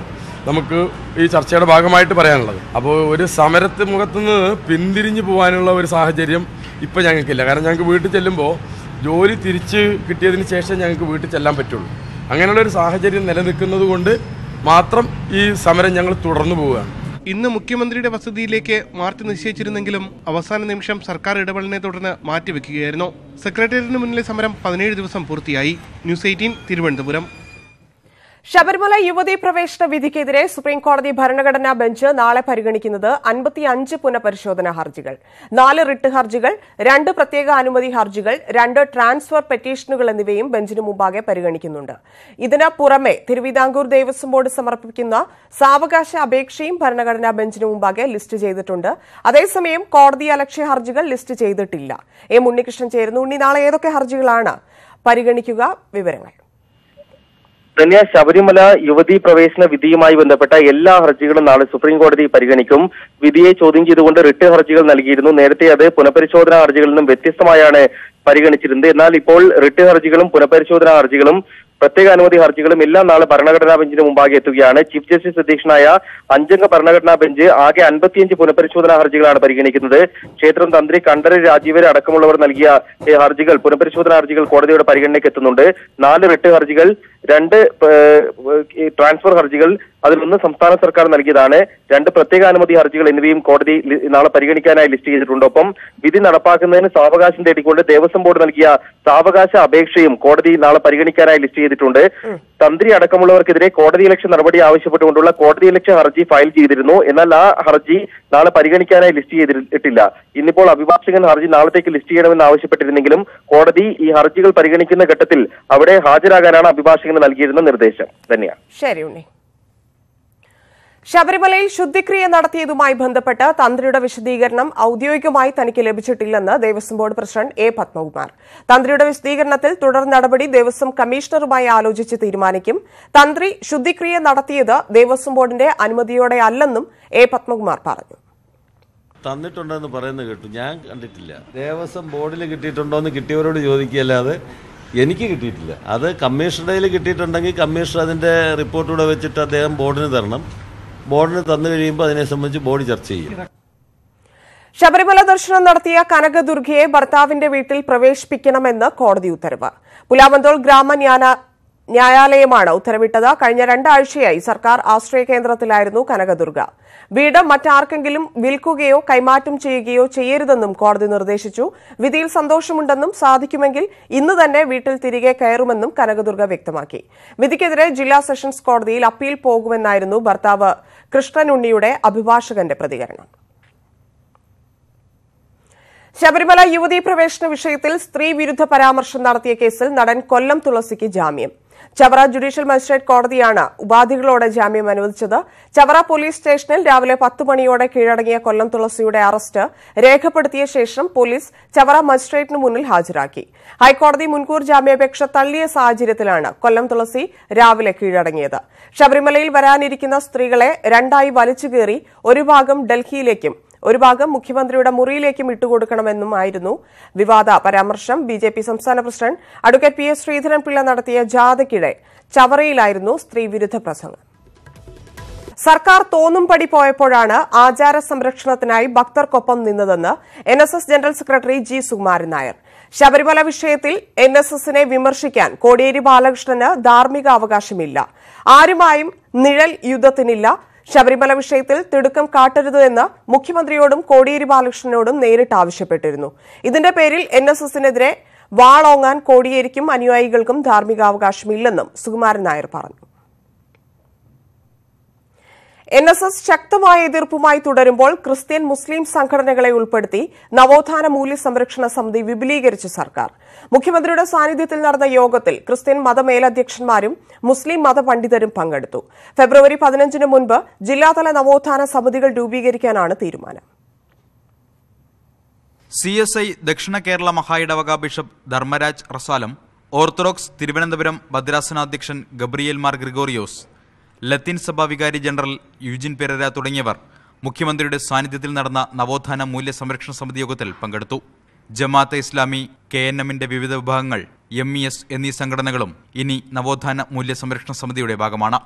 നമുക്ക് ഈ ചർച്ചയുടെ ഭാഗമായിട്ട് പറയാനുള്ളത്. അപ്പോൾ ഒരു സമരത്തെ മുഖത്തുനിന്ന് പിന്തിരിഞ്ഞു പോകാനുള്ള ഒരു സാഹചര്യം ഇപ്പോൾ ഞങ്ങൾക്കില്ല. കാരണം ഞങ്ങൾക്ക് വീട്ടിൽ ചെല്ലുമ്പോൾ ജോലി തിരിച്ച് കിട്ടിയതിന് ശേഷം ഞങ്ങൾക്ക് വീട്ടിൽ ചെല്ലാൻ പറ്റുള്ളൂ. അങ്ങനെയുള്ള ഒരു സാഹചര്യം നിലനിൽക്കുന്നത് കൊണ്ട് മാത്രം ഈ സമരം ഞങ്ങൾ തുടർന്നു പോവുകയാണ്. ഇന്ന് മുഖ്യമന്ത്രിയുടെ വസതിയിലേക്ക് മാർച്ച് നിശ്ചയിച്ചിരുന്നെങ്കിലും അവസാന നിമിഷം സർക്കാർ ഇടപെടലിനെ തുടർന്ന് മാറ്റിവെക്കുകയായിരുന്നു. സെക്രട്ടേറിയറ്റിന് മുന്നിലെ സമരം 17 ദിവസം പൂർത്തിയായി. ന്യൂസ് 18, തിരുവനന്തപുരം. ശബരിമല യുവതീ പ്രവേശന വിധിക്കെതിരെ സുപ്രീംകോടതി ഭരണഘടനാ ബെഞ്ച് നാളെ പരിഗണിക്കുന്നത് 55 പുനഃപരിശോധനാ ഹർജികൾ, 4 റിട്ട് ഹർജികൾ, 2 പ്രത്യേക അനുമതി ഹർജികൾ, 2 ട്രാൻസ്ഫർ പെറ്റീഷനുകൾ എന്നിവയും ബെഞ്ചിന് മുമ്പാകെ പരിഗണിക്കുന്നുണ്ട്. ഇതിന് പുറമെ തിരുവിതാംകൂർ ദേവസ്വം ബോർഡ് സമർപ്പിക്കുന്ന സാവകാശ അപേക്ഷയും ഭരണഘടനാ ബെഞ്ചിന് മുമ്പാകെ ലിസ്റ്റ് ചെയ്തിട്ടുണ്ട്. അതേസമയം കോടതി അലക്ഷ്യ ഹർജികൾ ലിസ്റ്റ് ചെയ്തിട്ടില്ല. എം ഉണ്ണികൃഷ്ണൻ ചേരുന്നു. ഉണ്ണി, നാളെ ഏതൊക്കെ ഹർജികളാണ് പരിഗണിക്കുക? വിവരങ്ങൾ. ശബരിമല യുവതീ പ്രവേശന വിധിയുമായി ബന്ധപ്പെട്ട എല്ലാ ഹർജികളും നാളെ സുപ്രീം കോടതി പരിഗണിക്കും. വിധിയെ ചോദ്യം ചെയ്തുകൊണ്ട് റിട്ട് ഹർജികൾ നൽകിയിരുന്നു. നേരത്തെ അത് പുനഃപരിശോധനാ ഹർജികളിൽ നിന്നും വ്യത്യസ്തമായാണ് പരിഗണിച്ചിരുന്നത്. എന്നാൽ ഇപ്പോൾ റിട്ട് ഹർജികളും പുനഃപരിശോധനാ ഹർജികളും പ്രത്യേക അനുമതി ഹർജികളും എല്ലാം നാളെ ഭരണഘടനാ ബെഞ്ചിന് മുമ്പാകെ എത്തുകയാണ്. ചീഫ് ജസ്റ്റിസ് അധ്യക്ഷനായ 5-അംഗ ഭരണഘടനാ ബെഞ്ച് ആകെ 55 പുനഃപരിശോധനാ ഹർജികളാണ് പരിഗണിക്കുന്നത്. ക്ഷേത്രം തന്ത്രി കണ്ഠരര് രാജീവര് അടക്കമുള്ളവർ നൽകിയ ഹർജികൾ, പുനഃപരിശോധനാ ഹർജികൾ കോടതിയുടെ പരിഗണനയ്ക്ക് എത്തുന്നുണ്ട്. 4 റിട്ട് ഹർജികൾ, രണ്ട് ട്രാൻസ്ഫർ ഹർജികൾ, അതിലൊന്ന് സംസ്ഥാന സർക്കാർ നൽകിയതാണ്. രണ്ട് പ്രത്യേക അനുമതി ഹർജികൾ എന്നിവയും കോടതി നാളെ പരിഗണിക്കാനായി ലിസ്റ്റ് ചെയ്തിട്ടുണ്ട്. ഒപ്പം വിധി നടപ്പാക്കുന്നതിന് സാവകാശം തേടിക്കൊണ്ട് ദേവസ്വം ബോർഡ് നൽകിയ സാവകാശ അപേക്ഷയും കോടതി നാളെ പരിഗണിക്കാനായി ലിസ്റ്റ് ചെയ്തിട്ടുണ്ട്. തന്ത്രി അടക്കമുള്ളവർക്കെതിരെ കോടതിയലക്ഷ്യ നടപടി ആവശ്യപ്പെട്ടുകൊണ്ടുള്ള കോടതിയലക്ഷ്യ ഹർജി ഫയൽ ചെയ്തിരുന്നു. എന്നാൽ ആ ഹർജി നാളെ പരിഗണിക്കാനായി ലിസ്റ്റ് ചെയ്തിട്ടില്ല. ഇന്നിപ്പോൾ അഭിഭാഷകൻ ഹർജി നാളത്തേക്ക് ലിസ്റ്റ് ചെയ്യണമെന്ന് ആവശ്യപ്പെട്ടിരുന്നെങ്കിലും കോടതി ഈ ഹർജികൾ പരിഗണിക്കുന്ന ഘട്ടത്തിൽ അവിടെ ഹാജരാകാനാണ് അഭിഭാഷകന് നൽകിയിരുന്ന നിർദ്ദേശം. തന്നെയാണ്. ശരി ഉണ്ണി. ശബരിമലയിൽ ശുദ്ധിക്രിയ നടത്തിയതുമായി ബന്ധപ്പെട്ട് തന്ത്രിയുടെ വിശദീകരണം ഔദ്യോഗികമായി തനിക്ക് ലഭിച്ചിട്ടില്ലെന്ന് Devaswom board president A Padmakumar. തന്ത്രിയുടെ വിശദീകരണത്തിൽ തുടർ നടപടി ദേവസ്വം കമ്മീഷണറുമായി ആലോചിച്ച് തീരുമാനിക്കും. തന്ത്രി ശുദ്ധിക്രിയ നടത്തിയത് ദേവസ്വം ബോർഡിന്റെ അനുമതിയോടെ അല്ലെന്നും എ പത്മകുമാർ പറഞ്ഞു. തന്നിട്ടുണ്ടെന്ന് പറയുന്നത് കേട്ടു, ഞാൻ കണ്ടിട്ടില്ല. ദേവസ്വം ബോർഡിൽ കിട്ടിയിട്ടുണ്ടോ എന്ന് കിട്ടിയവരോട് ചോദിക്കുകയല്ലാതെ എനിക്ക് കിട്ടിയിട്ടില്ല. അത് കമ്മീഷണറുടെ കിട്ടിയിട്ടുണ്ടെങ്കിൽ കമ്മീഷണർ അതിൻ്റെ റിപ്പോർട്ടൂടെ വെച്ചിട്ട് അദ്ദേഹം ബോർഡിന് തരണം. ബോർഡിന് തന്നു കഴിയുമ്പോൾ അതിനെ സംബന്ധിച്ച് ബോർഡ് ചർച്ച ചെയ്യും. ശബരിമല ദർശനം നടത്തിയ കനകദുർഗയെ ഭർത്താവിന്റെ വീട്ടിൽ പ്രവേശിപ്പിക്കണമെന്ന് കോടതി ഉത്തരവ്. പുലാമന്തോൾ ഗ്രാമ ന്യായാലയമാണ് ഉത്തരവിട്ടത്. കഴിഞ്ഞ 2 ആഴ്ചയായി സർക്കാർ ആശ്രയ കേന്ദ്രത്തിലായിരുന്നു കനകദുർഗ. വീട് മറ്റാർക്കെങ്കിലും വിൽക്കുകയോ കൈമാറ്റം ചെയ്യുകയോ ചെയ്യരുതെന്നും കോടതി നിർദ്ദേശിച്ചു. വിധിയിൽ സന്തോഷമുണ്ടെന്നും സാധിക്കുമെങ്കിൽ ഇന്ന് തന്നെ വീട്ടിൽ തിരികെ കയറുമെന്നും കനകദുർഗ വ്യക്തമാക്കി. വിധിക്കെതിരെ ജില്ലാ സെഷൻസ് കോടതിയിൽ അപ്പീൽ പോകുമെന്നായിരുന്നു ഭർത്താവ് കൃഷ്ണനുണ്ണിയുടെ അഭിഭാഷകന്റെ പ്രതികരണം. ശബരിമല യുവതീ പ്രവേശന വിഷയത്തിൽ സ്ത്രീ വിരുദ്ധ പരാമർശം നടത്തിയ കേസിൽ നടൻ കൊല്ലം തുളസിക്ക് ജാമ്യം. ചവറ ജുഡീഷ്യൽ മജിസ്ട്രേറ്റ് കോടതിയാണ് ഉപാധികളോടെ ജാമ്യം അനുവദിച്ചത്. ചവറ പോലീസ് സ്റ്റേഷനിൽ രാവിലെ 10 മണിയോടെ കീഴടങ്ങിയ കൊല്ലം തുളസിയുടെ അറസ്റ്റ് രേഖപ്പെടുത്തിയ ശേഷം പോലീസ് ചവറ മജിസ്ട്രേറ്റിന് മുന്നിൽ ഹാജരാക്കി. ഹൈക്കോടതി മുൻകൂർ ജാമ്യാപേക്ഷ തള്ളിയ സാഹചര്യത്തിലാണ് കൊല്ലം തുളസി രാവിലെ കീഴടങ്ങിയത്. ശബരിമലയിൽ വരാനിരിക്കുന്ന സ്ത്രീകളെ 2ആയി വലിച്ചുകീറി ഒരു ഭാഗം ഡൽഹിയിലേക്കും ഒരു ഭാഗം മുഖ്യമന്ത്രിയുടെ മുറിയിലേക്കും ഇട്ടുകൊടുക്കണമെന്നുമായിരുന്നു വിവാദ പരാമർശം. ബിജെപി സംസ്ഥാന president advocate P S Sreedharan Pillai നടത്തിയ ജാഥയ്ക്കിടെ ചവറയിലായിരുന്നു സ്ത്രീവിരുദ്ധ പ്രസംഗം. സർക്കാർ തോന്നുംപടി പോയപ്പോഴാണ് ആചാര സംരക്ഷണത്തിനായി ഭക്തർക്കൊപ്പം നിന്നതെന്ന് NSS general secretary G Sukumaran Nair. Sabarimala വിഷയത്തിൽ NSSനെ വിമർശിക്കാൻ കോടിയേരി ബാലകൃഷ്ണന് ധാർമ്മിക അവകാശമില്ല. ആരുമായും നിഴൽ യുദ്ധത്തിനില്ല. ശബരിമല വിഷയത്തിൽ തിടുക്കം കാട്ടരുത് എന്ന് മുഖ്യമന്ത്രിയോടും കോടിയേരി ബാലകൃഷ്ണനോടും നേരിട്ട് ആവശ്യപ്പെട്ടിരുന്നു. ഇതിന്റെ പേരിൽ NSSനെതിരെ വാളോങ്ങാൻ കോടിയേരിക്കും അനുയായികൾക്കും ധാർമ്മികാവകാശമില്ലെന്നും സുകുമാരൻ നായർ പറഞ്ഞു. NSS ശക്തമായ എതിർപ്പുമായി തുടരുമ്പോൾ ക്രിസ്ത്യൻ മുസ്ലിം സംഘടനകളെ ഉൾപ്പെടുത്തി നവോത്ഥാന മൂല്യ സംരക്ഷണ സമിതി വിപുലീകരിച്ചു സർക്കാർ. മുഖ്യമന്ത്രിയുടെ സാന്നിധ്യത്തിൽ നടന്ന യോഗത്തിൽ ക്രിസ്ത്യൻ മതമേലധ്യക്ഷന്മാരും മുസ്ലിം മതപണ്ഡിതരും പങ്കെടുത്തു. ഫെബ്രുവരി 15 മുൻപ് ജില്ലാതല നവോത്ഥാന സമിതികൾ രൂപീകരിക്കാനാണ് തീരുമാനം. CSI ദക്ഷിണ കേരള മഹായിടവക ബിഷപ്പ് ധർമ്മരാജ് റസാലം, ഓർത്തഡോക്സ് തിരുവനന്തപുരം ഭദ്രാസനാധ്യക്ഷൻ ഗബ്രിയേൽ മാർ ഗ്രിഗോറിയോസ്, ലത്തീൻ സഭ വികാരി ജനറൽ യുജിൻ പെരേര തുടങ്ങിയവർ മുഖ്യമന്ത്രിയുടെ സാന്നിധ്യത്തിൽ നടന്ന നവോത്ഥാന മൂല്യ സംരക്ഷണ സമിതി യോഗത്തിൽ പങ്കെടുത്തു. ജമാഅത്തെ ഇസ്ലാമി, KNMന്റെ വിവിധ വിഭാഗങ്ങൾ, MES എന്നീ സംഘടനകളും ഇനി നവോത്ഥാന മൂല്യ സംരക്ഷണ സമിതിയുടെ ഭാഗമാണ്.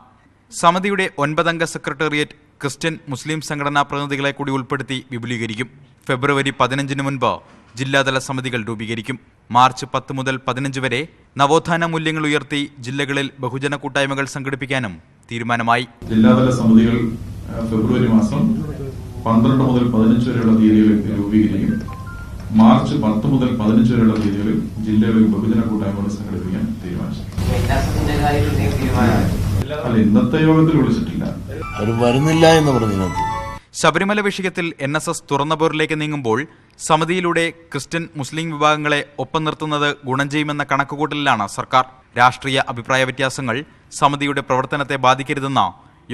സമിതിയുടെ 9 അംഗ സെക്രട്ടേറിയറ്റ് ക്രിസ്ത്യൻ മുസ്ലിം സംഘടനാ പ്രതിനിധികളെ കൂടി ഉൾപ്പെടുത്തി വിപുലീകരിക്കും. ഫെബ്രുവരി 15 മുൻപ് ജില്ലാതല സമിതികൾ രൂപീകരിക്കും. മാർച്ച് 10 മുതൽ 15 വരെ നവോത്ഥാന മൂല്യങ്ങൾ ഉയർത്തി ജില്ലകളിൽ ബഹുജന കൂട്ടായ്മകൾ സംഘടിപ്പിക്കാനും തീരുമാനമായി. ജില്ലാതല സമിതികൾ ഫെബ്രുവരി മാസം 12 മുതൽ 15 വരെയുള്ള തീയതികളിൽ രൂപീകരിക്കും. മാർച്ച് 10 മുതൽ 15 വരെയുള്ള തീയതികളിൽ ജില്ലകളിൽ ബഹുജന കൂട്ടായ്മകൾ സംഘടിപ്പിക്കാൻ തീരുമാനിച്ചു. അല്ല, ഇന്നത്തെ യോഗത്തിൽ വിളിച്ചിട്ടില്ല, വരുന്നില്ല എന്ന് പറഞ്ഞു. ശബരിമല വിഷയത്തിൽ NSS തുറന്ന പോരിലേക്ക് നീങ്ങുമ്പോൾ സമിതിയിലൂടെ ക്രിസ്ത്യൻ മുസ്ലിം വിഭാഗങ്ങളെ ഒപ്പം നിർത്തുന്നത് ഗുണം ചെയ്യുമെന്ന കണക്കുകൂട്ടലിലാണ് സർക്കാർ. രാഷ്ട്രീയ അഭിപ്രായ വ്യത്യാസങ്ങൾ സമിതിയുടെ പ്രവർത്തനത്തെ ബാധിക്കരുതെന്ന്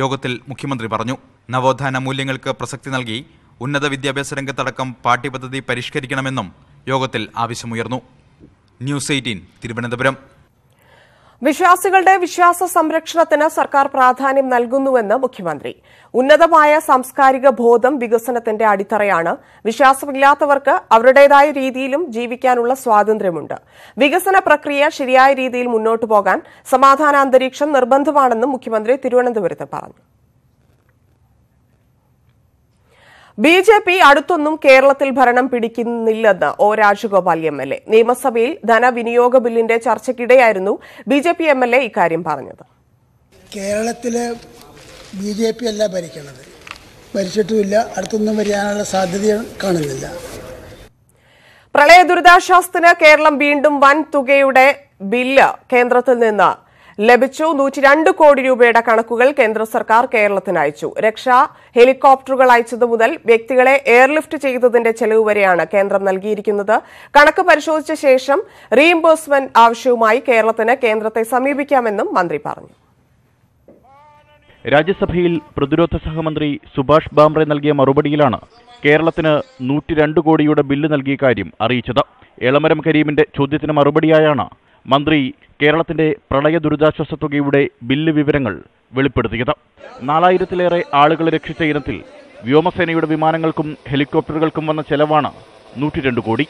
യോഗത്തിൽ മുഖ്യമന്ത്രി പറഞ്ഞു. നവോത്ഥാന മൂല്യങ്ങൾക്ക് പ്രസക്തി നൽകി ഉന്നത വിദ്യാഭ്യാസ രംഗത്തടക്കം പാഠ്യപദ്ധതി പരിഷ്കരിക്കണമെന്നും യോഗത്തിൽ ആവശ്യമുയർന്നു. ന്യൂസ് 18 തിരുവനന്തപുരം. വിശ്വാസികളുടെ വിശ്വാസ സംരക്ഷണത്തിന് സർക്കാർ പ്രാധാന്യം നൽകുന്നുവെന്ന് മുഖ്യമന്ത്രി. ഉന്നതമായ സാംസ്കാരിക ബോധം വികസനത്തിന്റെ അടിത്തറയാണ്. വിശ്വാസമില്ലാത്തവർക്ക് അവരുടേതായ രീതിയിലും ജീവിക്കാനുള്ള സ്വാതന്ത്ര്യമുണ്ട്. വികസന പ്രക്രിയ ശരിയായ രീതിയിൽ മുന്നോട്ടു പോകാൻ സമാധാന അന്തരീക്ഷം നിർബന്ധമാണെന്നും മുഖ്യമന്ത്രി തിരുവനന്തപുരത്ത് പറഞ്ഞു. ബിജെപി അടുത്തൊന്നും കേരളത്തിൽ ഭരണം പിടിക്കുന്നില്ലെന്ന് ഒ രാജഗോപാൽ എംഎൽഎ. നിയമസഭയിൽ ധനവിനിയോഗ ബില്ലിന്റെ ചർച്ചയ്ക്കിടെയായിരുന്നു ബിജെപി എംഎൽഎ ഇക്കാര്യം പറഞ്ഞത്. കേരളത്തിലെ ബിജെപി അല്ല ഭരിക്കുന്നത്, ഭരിച്ചിട്ടുമില്ല, അടുത്തൊന്നും വരാനുള്ള സാധ്യത കാണുന്നില്ല. പ്രളയ ദുരിതാശ്വാസത്തിന് കേരളം വീണ്ടും വൻ തുകയുടെ ബില്ല് കേന്ദ്രത്തിൽ നിന്ന് ലഭിച്ചു. 102 കോടി രൂപയുടെ കണക്കുകൾ കേന്ദ്ര സർക്കാർ കേരളത്തിന് അയച്ചു. രക്ഷാ ഹെലികോപ്റ്ററുകൾ അയച്ചതു മുതൽ വ്യക്തികളെ എയർലിഫ്റ്റ് ചെയ്തതിന്റെ ചെലവ് വരെയാണ് കേന്ദ്രം നൽകിയിരിക്കുന്നത്. കണക്ക് പരിശോധിച്ച ശേഷം റീഇംബേഴ്സ്മെന്റ് ആവശ്യവുമായി കേന്ദ്രത്തെ സമീപിക്കാമെന്നും മന്ത്രി പറഞ്ഞു. രാജ്യസഭയിൽ പ്രതിരോധ സഹമന്ത്രി സുഭാഷ് ബാംറെ നൽകിയ മറുപടിയിലാണ് കേരളത്തിന് 102 കോടിയുടെ ബില്ല് നൽകിയ കാര്യം അറിയിച്ചത്. എളമരം കരീമിന്റെ ചോദ്യത്തിന് മറുപടിയായാണ് മന്ത്രി കേരളത്തിന്റെ പ്രളയ ദുരിതാശ്വാസ തുകയുടെ ബില്ല് വിവരങ്ങൾ വെളിപ്പെടുത്തിയത്. 4000-ലേറെ ആളുകളെ രക്ഷിച്ച ഇനത്തിൽ വ്യോമസേനയുടെ വിമാനങ്ങൾക്കും ഹെലികോപ്റ്ററുകൾക്കും വന്ന ചെലവാണ് 102 കോടി.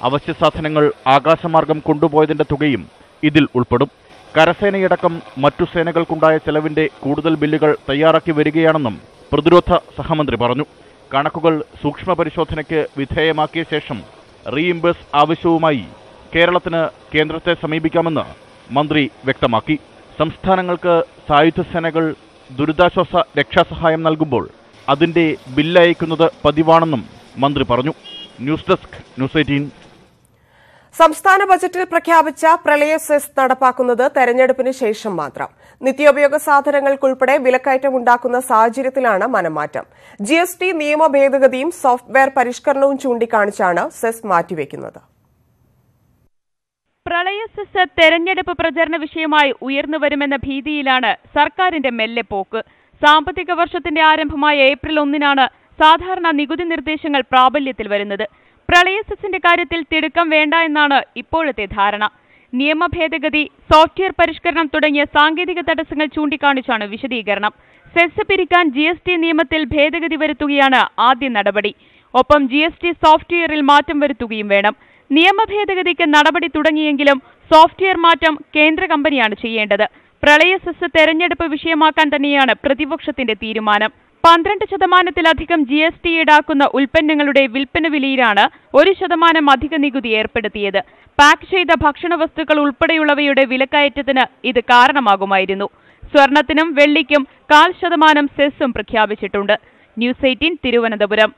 അവശ്യ സാധനങ്ങൾ ആകാശമാർഗം കൊണ്ടുപോയതിന്റെ തുകയും ഇതിൽ ഉൾപ്പെടും. കരസേനയടക്കം മറ്റു സേനകൾക്കുണ്ടായ ചെലവിന്റെ കൂടുതൽ ബില്ലുകൾ തയ്യാറാക്കി വരികയാണെന്നും പ്രതിരോധ സഹമന്ത്രി പറഞ്ഞു. കണക്കുകൾ സൂക്ഷ്മ പരിശോധനയ്ക്ക് വിധേയമാക്കിയ ശേഷം റീഇംബേഴ്സ് ആവശ്യവുമായി കേന്ദ്രത്തെ സമീപിക്കാമെന്ന് മന്ത്രി വ്യക്തമാക്കി. സംസ്ഥാനങ്ങൾക്ക് സായുധ സേനകൾ ദുരിതാശ്വാസ രക്ഷാസഹായം നൽകുമ്പോൾ അതിന്റെ ബില്ല് അയക്കുന്നത് പതിവാണെന്നും മന്ത്രി പറഞ്ഞു. News desk news 18. സംസ്ഥാന ബജറ്റിൽ പ്രഖ്യാപിച്ച പ്രളയ സെസ് നടപ്പാക്കുന്നത് തെരഞ്ഞെടുപ്പിന് ശേഷം മാത്രം. നിത്യോപയോഗ സാധനങ്ങൾക്കുൾപ്പെടെ വിലക്കയറ്റമുണ്ടാക്കുന്ന സാഹചര്യത്തിലാണ് മനംമാറ്റം. GST നിയമ ഭേദഗതിയും സോഫ്റ്റ്വെയർ പരിഷ്കരണവും ചൂണ്ടിക്കാണിച്ചാണ് സെസ് മാറ്റിവെക്കുന്നത്. പ്രളയ സെസ് തെരഞ്ഞെടുപ്പ് പ്രചരണ വിഷയമായി ഉയർന്നുവരുമെന്ന ഭീതിയിലാണ് സർക്കാരിന്റെ മെല്ലെപ്പോക്ക്. സാമ്പത്തിക വർഷത്തിന്റെ ആരംഭമായ ഏപ്രിൽ 1-നാണ് സാധാരണ നികുതി നിർദ്ദേശങ്ങൾ പ്രാബല്യത്തിൽ വരുന്നത്. പ്രളയ സെസിന്റെ കാര്യത്തിൽ തിടുക്കം വേണ്ട എന്നാണ് ഇപ്പോഴത്തെ ധാരണ. നിയമ ഭേദഗതി, സോഫ്റ്റ്വെയർ പരിഷ്കരണം തുടങ്ങിയ സാങ്കേതിക തടസ്സങ്ങൾ ചൂണ്ടിക്കാണിച്ചാണ് വിശദീകരണം. സെസ് പിരിക്കാൻ GST നിയമത്തിൽ ഭേദഗതി വരുത്തുകയാണ് ആദ്യ നടപടി. ഒപ്പം GST സോഫ്റ്റ്വെയറിൽ മാറ്റം വരുത്തുകയും വേണം. നിയമ ഭേദഗതിക്ക് നടപടി തുടങ്ങിയെങ്കിലും സോഫ്റ്റ്വെയർ മാറ്റം കേന്ദ്ര കമ്പനിയാണ് ചെയ്യേണ്ടത്. പ്രളയ സെസ് തെരഞ്ഞെടുപ്പ് വിഷയമാക്കാൻ തന്നെയാണ് പ്രതിപക്ഷത്തിന്റെ തീരുമാനം. 12% GST ഈടാക്കുന്ന ഉൽപ്പന്നങ്ങളുടെ വിൽപ്പന വിലയിലാണ് 1% അധിക നികുതി ഏർപ്പെടുത്തിയത്. പാക്ക് ചെയ്ത ഭക്ഷണ വസ്തുക്കൾ ഉൾപ്പെടെയുള്ളവയുടെ വിലക്കയറ്റത്തിന് ഇത് കാരണമാകുമായിരുന്നു. സ്വർണത്തിനും വെള്ളിക്കും 0.5% സെസ്സും പ്രഖ്യാപിച്ചിട്ടുണ്ട്. ന്യൂസ് 18 തിരുവനന്തപുരം.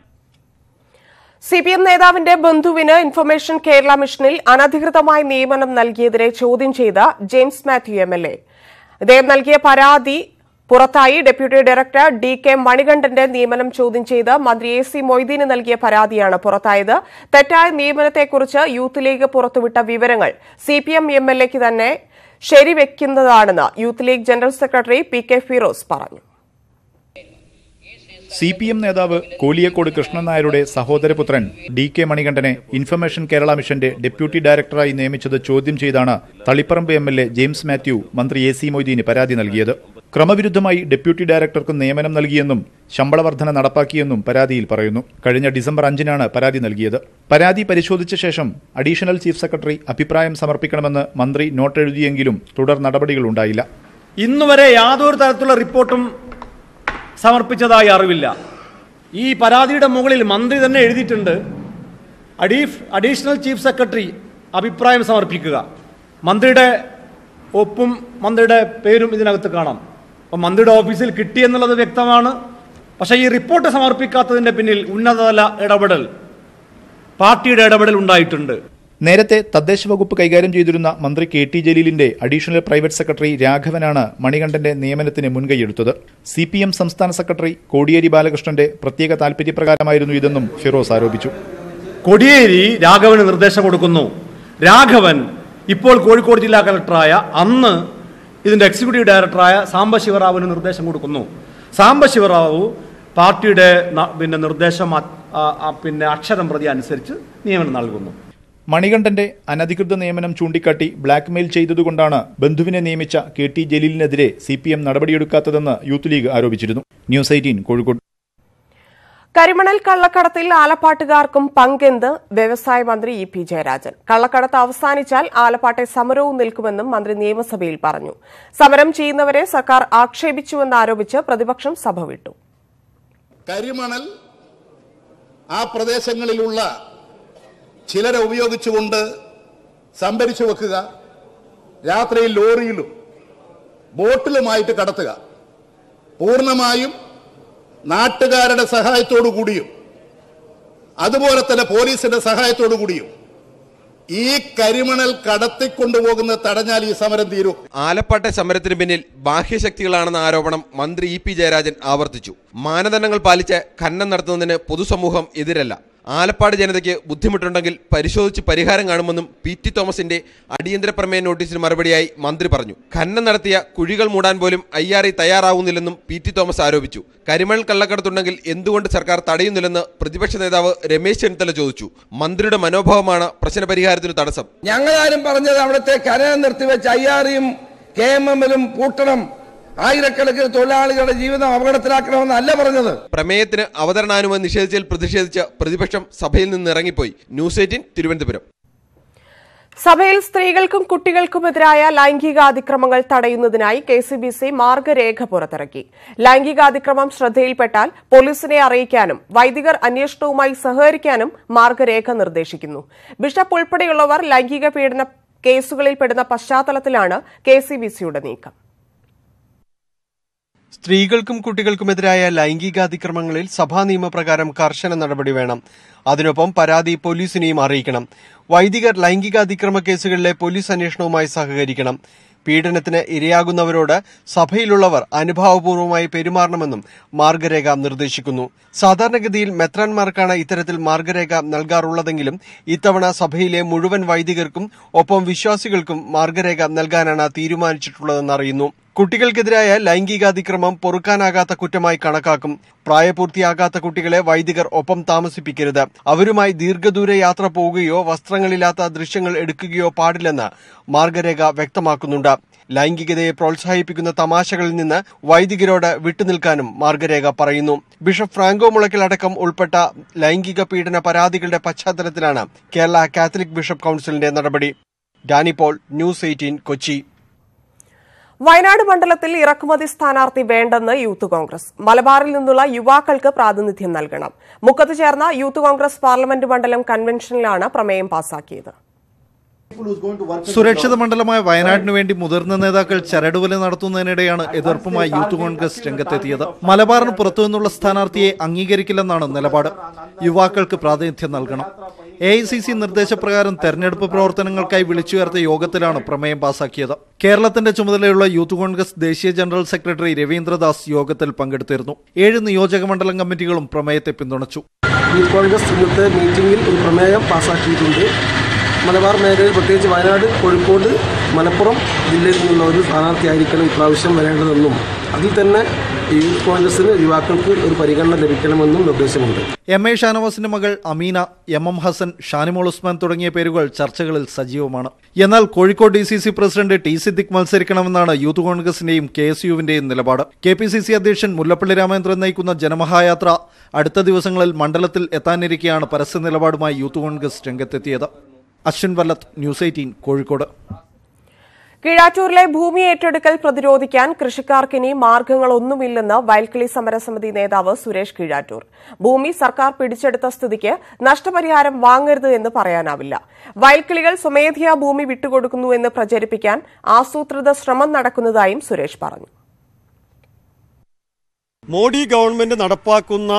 CPM നേതാവിന്റെ ബന്ധുവിന് ഇൻഫർമേഷൻ കേരള മിഷനിൽ അനധികൃതമായി നിയമനം നൽകിയതിനെ ചോദ്യം ചെയ്ത ജെയിംസ് മാത്യു MLA. ഇദ്ദേഹം നൽകിയ പരാതി പുറത്തായി. ഡെപ്യൂട്ടി ഡയറക്ടർ DK മണികണ്ഠന്റെ നിയമനം ചോദ്യം ചെയ്ത് മന്ത്രി AC മൊയ്തീന് നൽകിയ പരാതിയാണ് പുറത്തായത്. തെറ്റായ നിയമനത്തെക്കുറിച്ച് യൂത്ത് ലീഗ് പുറത്തുവിട്ട വിവരങ്ങൾ CPM MLAക്ക് തന്നെ ശരിവെക്കുന്നതാണെന്ന് youth league general secretary PK Firoz പറഞ്ഞു. CPM നേതാവ് കോലിയക്കോട് കൃഷ്ണൻ നായരുടെ സഹോദരപുത്രൻ DK മണികണ്ഠനെ ഇൻഫർമേഷൻ കേരള മിഷന്റെ ഡെപ്യൂട്ടി ഡയറക്ടറായി നിയമിച്ചത് ചോദ്യം ചെയ്താണ് തളിപ്പറമ്പ് MLA ജെയിംസ് മാത്യു മന്ത്രി AC മൊയ്തീന് പരാതി നൽകിയത്. ക്രമവിരുദ്ധമായി ഡെപ്യൂട്ടി ഡയറക്ടർക്ക് നിയമനം നൽകിയെന്നും ശമ്പള വർധന നടപ്പാക്കിയെന്നും പരാതിയിൽ പറയുന്നു. കഴിഞ്ഞ ഡിസംബർ 5-നാണ് പരാതി നൽകിയത്. പരാതി പരിശോധിച്ച ശേഷം അഡീഷണൽ ചീഫ് സെക്രട്ടറി അഭിപ്രായം സമർപ്പിക്കണമെന്ന് മന്ത്രി നോട്ട് എഴുതിയെങ്കിലും തുടർ നടപടികളുണ്ടായില്ല. ഇന്നുവരെ യാതൊരു തരത്തിലുള്ള റിപ്പോർട്ടും സമർപ്പിച്ചതായി അറിവില്ല. ഈ പരാതിയുടെ മുകളിൽ മന്ത്രി തന്നെ എഴുതിയിട്ടുണ്ട്, അഡീഷണൽ ചീഫ് സെക്രട്ടറി അഭിപ്രായം സമർപ്പിക്കുക. മന്ത്രിയുടെ ഒപ്പും മന്ത്രിയുടെ പേരും ഇതിനകത്ത് കാണാം. അപ്പം മന്ത്രിയുടെ ഓഫീസിൽ കിട്ടിയെന്നുള്ളത് വ്യക്തമാണ്. പക്ഷേ ഈ റിപ്പോർട്ട് സമർപ്പിക്കാത്തതിന്റെ പിന്നിൽ ഉന്നതതല ഇടപെടൽ, പാർട്ടിയുടെ ഇടപെടൽ ഉണ്ടായിട്ടുണ്ട്. നേരത്തെ തദ്ദേശ വകുപ്പ് കൈകാര്യം ചെയ്തിരുന്ന മന്ത്രി KT ജലീലിന്റെ അഡീഷണൽ പ്രൈവറ്റ് സെക്രട്ടറി രാഘവനാണ് മണികണ്ഠന്റെ നിയമനത്തിന് മുൻകൈയെടുത്തത്. CPM സംസ്ഥാന സെക്രട്ടറി കോടിയേരി ബാലകൃഷ്ണന്റെ പ്രത്യേക താൽപര്യപ്രകാരമായിരുന്നു ഇതെന്നും ഫിറോസ് ആരോപിച്ചു. കോടിയേരി രാഘവന് നിർദ്ദേശം കൊടുക്കുന്നു. രാഘവൻ ഇപ്പോൾ കോഴിക്കോട് ജില്ലാ കളക്ടറായ അന്ന് ഇതിന്റെ എക്സിക്യൂട്ടീവ് ഡയറക്ടറായ സാംബശിവറാവുവിന് നിർദ്ദേശം കൊടുക്കുന്നു. സാംബശിവറാവു പാർട്ടിയുടെ നിർദ്ദേശം അക്ഷരം പ്രതി അനുസരിച്ച് നിയമനം നൽകുന്നു. മണികണ്ഠന്റെ അനധികൃത നിയമനം ചൂണ്ടിക്കാട്ടി ബ്ലാക്ക്മെയിൽ ചെയ്തതുകൊണ്ടാണ് ബന്ധുവിനെ നിയമിച്ച KT ജലീലിനെതിരെ CPM നടപടിയെടുക്കാത്തതെന്ന് യൂത്ത് ലീഗ് ആരോപിച്ചിരുന്നു. ന്യൂസ് 18 കോഴിക്കോട്. കരിമണൽ കള്ളക്കടത്തിൽ ആലപ്പാട്ടുകാർക്കും പങ്കെന്ത് വ്യവസായ മന്ത്രി EP ജയരാജൻ. കള്ളക്കടത്ത് അവസാനിച്ചാൽ ആലപ്പാട്ടെ സമരവും നിൽക്കുമെന്നും മന്ത്രി നിയമസഭയിൽ പറഞ്ഞു. സമരം ചെയ്യുന്നവരെ സർക്കാർ ആക്ഷേപിച്ചുവെന്നാരോപിച്ച് പ്രതിപക്ഷം സഭ വിട്ടു. കരിമണൽ ആ പ്രദേശങ്ങളിലുള്ള ചിലരെ ഉപയോഗിച്ചുകൊണ്ട് സംഭരിച്ചു വെക്കുക, രാത്രിയിൽ ലോറിയിലും ബോട്ടിലുമായിട്ട് കടത്തുക. പൂർണ്ണമായും നാട്ടുകാരുടെ സഹായത്തോടു കൂടിയും അതുപോലെ തന്നെ പോലീസിന്റെ സഹായത്തോടു കൂടിയും ഈ കരിമണൽ കടത്തിക്കൊണ്ടുപോകുന്നത് തടഞ്ഞാൽ ഈ സമരം തീരും. ആലപ്പാട്ടെ സമരത്തിന് പിന്നിൽ ബാഹ്യശക്തികളാണെന്ന ആരോപണം മന്ത്രി ഇ.പി. ജയരാജൻ ആവർത്തിച്ചു. മാനദണ്ഡങ്ങൾ പാലിച്ച് ഖനനം നടത്തുന്നതിന് പൊതുസമൂഹം എതിരല്ല. ആലപ്പാട് ജനതയ്ക്ക് ബുദ്ധിമുട്ടുണ്ടെങ്കിൽ പരിശോധിച്ച് പരിഹാരം കാണുമെന്നും പി.ടി. തോമസിന്റെ അടിയന്തര പ്രമേയ നോട്ടീസിന് മറുപടിയായി മന്ത്രി പറഞ്ഞു. ഖനനം നടത്തിയ കുഴികൾ മൂടാൻ പോലും IRI തയ്യാറാവുന്നില്ലെന്നും പി.ടി. തോമസ് ആരോപിച്ചു. കരിമണൽ കള്ളക്കടത്തുണ്ടെങ്കിൽ എന്തുകൊണ്ട് സർക്കാർ തടയുന്നില്ലെന്ന് പ്രതിപക്ഷ നേതാവ് രമേശ് ചെന്നിത്തല ചോദിച്ചു. മന്ത്രിയുടെ മനോഭാവമാണ് പ്രശ്നപരിഹാരത്തിന് തടസ്സം. ഞങ്ങളാരും പറഞ്ഞത് അവിടുത്തെ ഖനനം നിർത്തിവെച്ച് IRIയും KMM പൂട്ടണം, ആയിരക്കണക്കിന് തൊഴിലാളികളുടെ ജീവിതം അപകടത്തിലാക്കണമെന്നല്ല പറഞ്ഞത്. പ്രമേയത്തിന് അവതരണാനുമതി നിഷേധിച്ചതിൽ പ്രതിഷേധിച്ച് പ്രതിപക്ഷം സഭയിൽ നിന്ന് ഇറങ്ങിപ്പോയി. ന്യൂസ് 18 തിരുവനന്തപുരം. സഭയിൽ സ്ത്രീകൾക്കും കുട്ടികൾക്കുമെതിരായ ലൈംഗികാതിക്രമങ്ങൾ തടയുന്നതിനായി KCBC മാർഗരേഖ പുറത്തിറക്കി. ലൈംഗികാതിക്രമം ശ്രദ്ധയിൽപ്പെട്ടാൽ പോലീസിനെ അറിയിക്കാനും വൈദികർ അന്വേഷണവുമായി സഹകരിക്കാനും മാർഗരേഖ നിർദ്ദേശിക്കുന്നു. ബിഷപ്പ് ഉൾപ്പെടെയുള്ളവർ ലൈംഗിക പീഡന കേസുകളിൽപ്പെടുന്ന പശ്ചാത്തലത്തിലാണ് KCBCയുടെ നീക്കം. സ്ത്രീകൾക്കും കുട്ടികൾക്കുമെതിരായ ലൈംഗികാതിക്രമങ്ങളിൽ സഭാ നിയമപ്രകാരം കർശന നടപടി വേണം. അതിനൊപ്പം പരാതി പോലീസിനെയും അറിയിക്കണം. വൈദികർ ലൈംഗികാതിക്രമ കേസുകളിലെ പോലീസ് അന്വേഷണവുമായി സഹകരിക്കണം. പീഡനത്തിന് ഇരയാകുന്നവരോട് സഭയിലുള്ളവർ അനുഭാവപൂർവ്വമായി പെരുമാറണമെന്നും മാർഗരേഖ നിർദ്ദേശിക്കുന്നു. സാധാരണഗതിയിൽ മെത്രാൻമാർക്കാണ് ഇത്തരത്തിൽ മാർഗരേഖ നൽകാറുള്ളതെങ്കിലും ഇത്തവണ സഭയിലെ മുഴുവൻ വൈദികർക്കും ഒപ്പം വിശ്വാസികൾക്കും മാർഗരേഖ നൽകാനാണ് തീരുമാനിച്ചിട്ടുള്ളതെന്ന് അറിയുന്നു. കുട്ടികൾക്കെതിരായ ലൈംഗികാതിക്രമം പൊറുക്കാനാകാത്ത കുറ്റമായി കണക്കാക്കും. പ്രായപൂർത്തിയാകാത്ത കുട്ടികളെ വൈദികർ ഒപ്പം താമസിപ്പിക്കരുത്. അവരുമായി ദീർഘദൂര യാത്ര പോവുകയോ വസ്ത്രങ്ങളില്ലാത്ത ദൃശ്യങ്ങൾ എടുക്കുകയോ പാടില്ലെന്ന് മാർഗരേഖ വ്യക്തമാക്കുന്നുണ്ട്. ലൈംഗികതയെ പ്രോത്സാഹിപ്പിക്കുന്ന തമാശകളിൽ നിന്ന് വൈദികരോട് വിട്ടുനിൽക്കാനും മാർഗരേഖ പറയുന്നു. ബിഷപ്പ് ഫ്രാങ്കോ മുളയ്ക്കൽ അടക്കം ഉൾപ്പെട്ട ലൈംഗിക പീഡന പരാതികളുടെ പശ്ചാത്തലത്തിലാണ് കേരള കാത്തലിക് ബിഷപ്പ് കൌൺസിലിന്റെ നടപടി. ഡാനി പോൾ, ന്യൂസ് 18 കൊച്ചി. വയനാട് മണ്ഡലത്തിൽ ഇറക്കുമതി സ്ഥാനാർത്ഥി വേണ്ടെന്ന് യൂത്ത് കോൺഗ്രസ്. മലബാറിൽ നിന്നുള്ള യുവാക്കൾക്ക് പ്രാതിനിധ്യം നൽകണം. മുക്കത്ത് ചേർന്ന യൂത്ത് കോൺഗ്രസ് പാർലമെന്റ് മണ്ഡലം കൺവെൻഷനിലാണ് പ്രമേയം പാസാക്കിയത്. സുരക്ഷിത മണ്ഡലമായ വയനാടിനു വേണ്ടി മുതിർന്ന നേതാക്കൾ ചരടുവല നടത്തുന്നതിനിടെയാണ് എതിർപ്പുമായി യൂത്ത് കോൺഗ്രസ് രംഗത്തെത്തിയത്. മലബാറിന് പുറത്തുനിന്നുള്ള സ്ഥാനാർത്ഥിയെ അംഗീകരിക്കില്ലെന്നാണ് നിലപാട്. യുവാക്കൾക്ക് പ്രാതിനിധ്യം നൽകണം. AICC നിർദ്ദേശപ്രകാരം തെരഞ്ഞെടുപ്പ് പ്രവർത്തനങ്ങൾക്കായി വിളിച്ചുയർത്തിയ യോഗത്തിലാണ് പ്രമേയം പാസാക്കിയത്. കേരളത്തിന്റെ ചുമതലയുള്ള യൂത്ത് കോൺഗ്രസ് ദേശീയ ജനറൽ സെക്രട്ടറി രവീന്ദ്രദാസ് യോഗത്തിൽ പങ്കെടുത്തിരുന്നു. 7 നിയോജക മണ്ഡലം കമ്മിറ്റികളും പ്രമേയത്തെ പിന്തുണച്ചു. യൂത്ത് കോൺഗ്രസ് ഇന്നത്തെ മീറ്റിംഗിൽ ഒരു പ്രമേയം പാസാക്കിയിട്ടുണ്ട്. മലബാർ മേഖലയിൽ പ്രത്യേകിച്ച് വയനാട്, കോഴിക്കോട്, മലപ്പുറം ജില്ലയിൽ നിന്നുള്ള ഒരു സ്ഥാനാർത്ഥിയായിരിക്കണം ഇപ്രാവശ്യം വരേണ്ടതെന്നും അതിൽ തന്നെ യൂത്ത് കോൺഗ്രസിന് യുവാക്കൾക്ക് ഒരു പരിഗണന ലഭിക്കണമെന്നും നിർദ്ദേശമുണ്ട്. MA ഷാനവാസിന്റെ മകൾ അമീന, MM ഹസൻ, ഷാനിമോൾ ഉസ്മാൻ തുടങ്ങിയ പേരുകൾ ചർച്ചകളിൽ സജീവമാണ്. എന്നാൽ Kozhikode DCC president T Siddique മത്സരിക്കണമെന്നാണ് യൂത്ത് കോൺഗ്രസിന്റെയും KSUവിന്റെയും നിലപാട്. KPCC അധ്യക്ഷൻ മുല്ലപ്പള്ളി രാമചന്ദ്രൻ നയിക്കുന്ന ജനമഹായാത്ര അടുത്ത ദിവസങ്ങളിൽ മണ്ഡലത്തിൽ എത്താനിരിക്കെയാണ് പരസ്യ നിലപാടുമായി യൂത്ത് കോൺഗ്രസ് രംഗത്തെത്തിയത്. അശ്വിൻ വല്ലത്ത്, ന്യൂസ് 18 കോഴിക്കോട്. കീഴാറ്റൂരിലെ ഭൂമി ഏറ്റെടുക്കൽ പ്രതിരോധിക്കാൻ കൃഷിക്കാർക്കിനി മാർഗങ്ങളൊന്നുമില്ലെന്ന് വയൽക്കിളി സമരസമിതി നേതാവ് സുരേഷ് കീഴാറ്റൂർ. ഭൂമി സർക്കാർ പിടിച്ചെടുത്ത സ്ഥിതിക്ക് നഷ്ടപരിഹാരം വാങ്ങരുത് എന്ന് പറയാനാവില്ല. വയൽക്കിളികൾ സ്വമേധയാ ഭൂമി വിട്ടുകൊടുക്കുന്നുവെന്ന് പ്രചരിപ്പിക്കാൻ ആസൂത്രിത ശ്രമം നടക്കുന്നതായും സുരേഷ് പറഞ്ഞു. മോഡി ഗവൺമെന്റ് നടപ്പാക്കുന്ന,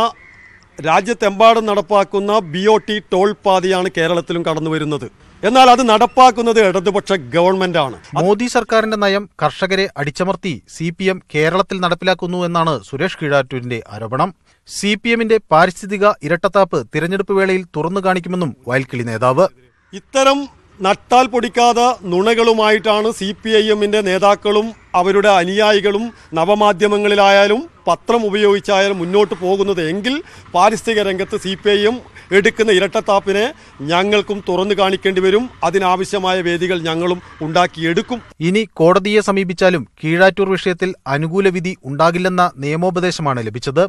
രാജ്യത്തെമ്പാടും നടപ്പാക്കുന്ന BOT ടോൾ പാതയാണ് കേരളത്തിലും കടന്നുവരുന്നത്. എന്നാൽ അത് നടപ്പാക്കുന്നത് ഇടതുപക്ഷ ഗവൺമെന്റാണ്. മോദി സർക്കാരിന്റെ നയം കർഷകരെ അടിച്ചമർത്തി CPM കേരളത്തിൽ നടപ്പിലാക്കുന്നു എന്നാണ് സുരേഷ് കീഴാറ്റൂരിന്റെ ആരോപണം. CPMന്റെ പാരിസ്ഥിതിക ഇരട്ടത്താപ്പ് തിരഞ്ഞെടുപ്പ് വേളയിൽ തുറന്നു കാണിക്കുമെന്നും വയൽക്കിളി നേതാവ്. ഇത്തരം നട്ടാൽ പൊടിക്കാതെ നുണകളുമായിട്ടാണ് CPIMന്റെ നേതാക്കളും അവരുടെ അനുയായികളും നവമാധ്യമങ്ങളിലായാലും പത്രം ഉപയോഗിച്ചായാലും മുന്നോട്ട് പോകുന്നത് എങ്കിൽ പാരിസ്ഥിതിക രംഗത്ത് CPIM എടുക്കുന്ന ഇരട്ടത്താപ്പിനെ ഞങ്ങൾക്കും തുറന്നു കാണിക്കേണ്ടി വരും. അതിനാവശ്യമായ വേദികൾ ഞങ്ങളും ഉണ്ടാക്കിയെടുക്കും. ഇനി കോടതിയെ സമീപിച്ചാലും കീഴാറ്റൂർ വിഷയത്തിൽ അനുകൂല വിധി ഉണ്ടാകില്ലെന്ന നിയമോപദേശമാണ് ലഭിച്ചത്.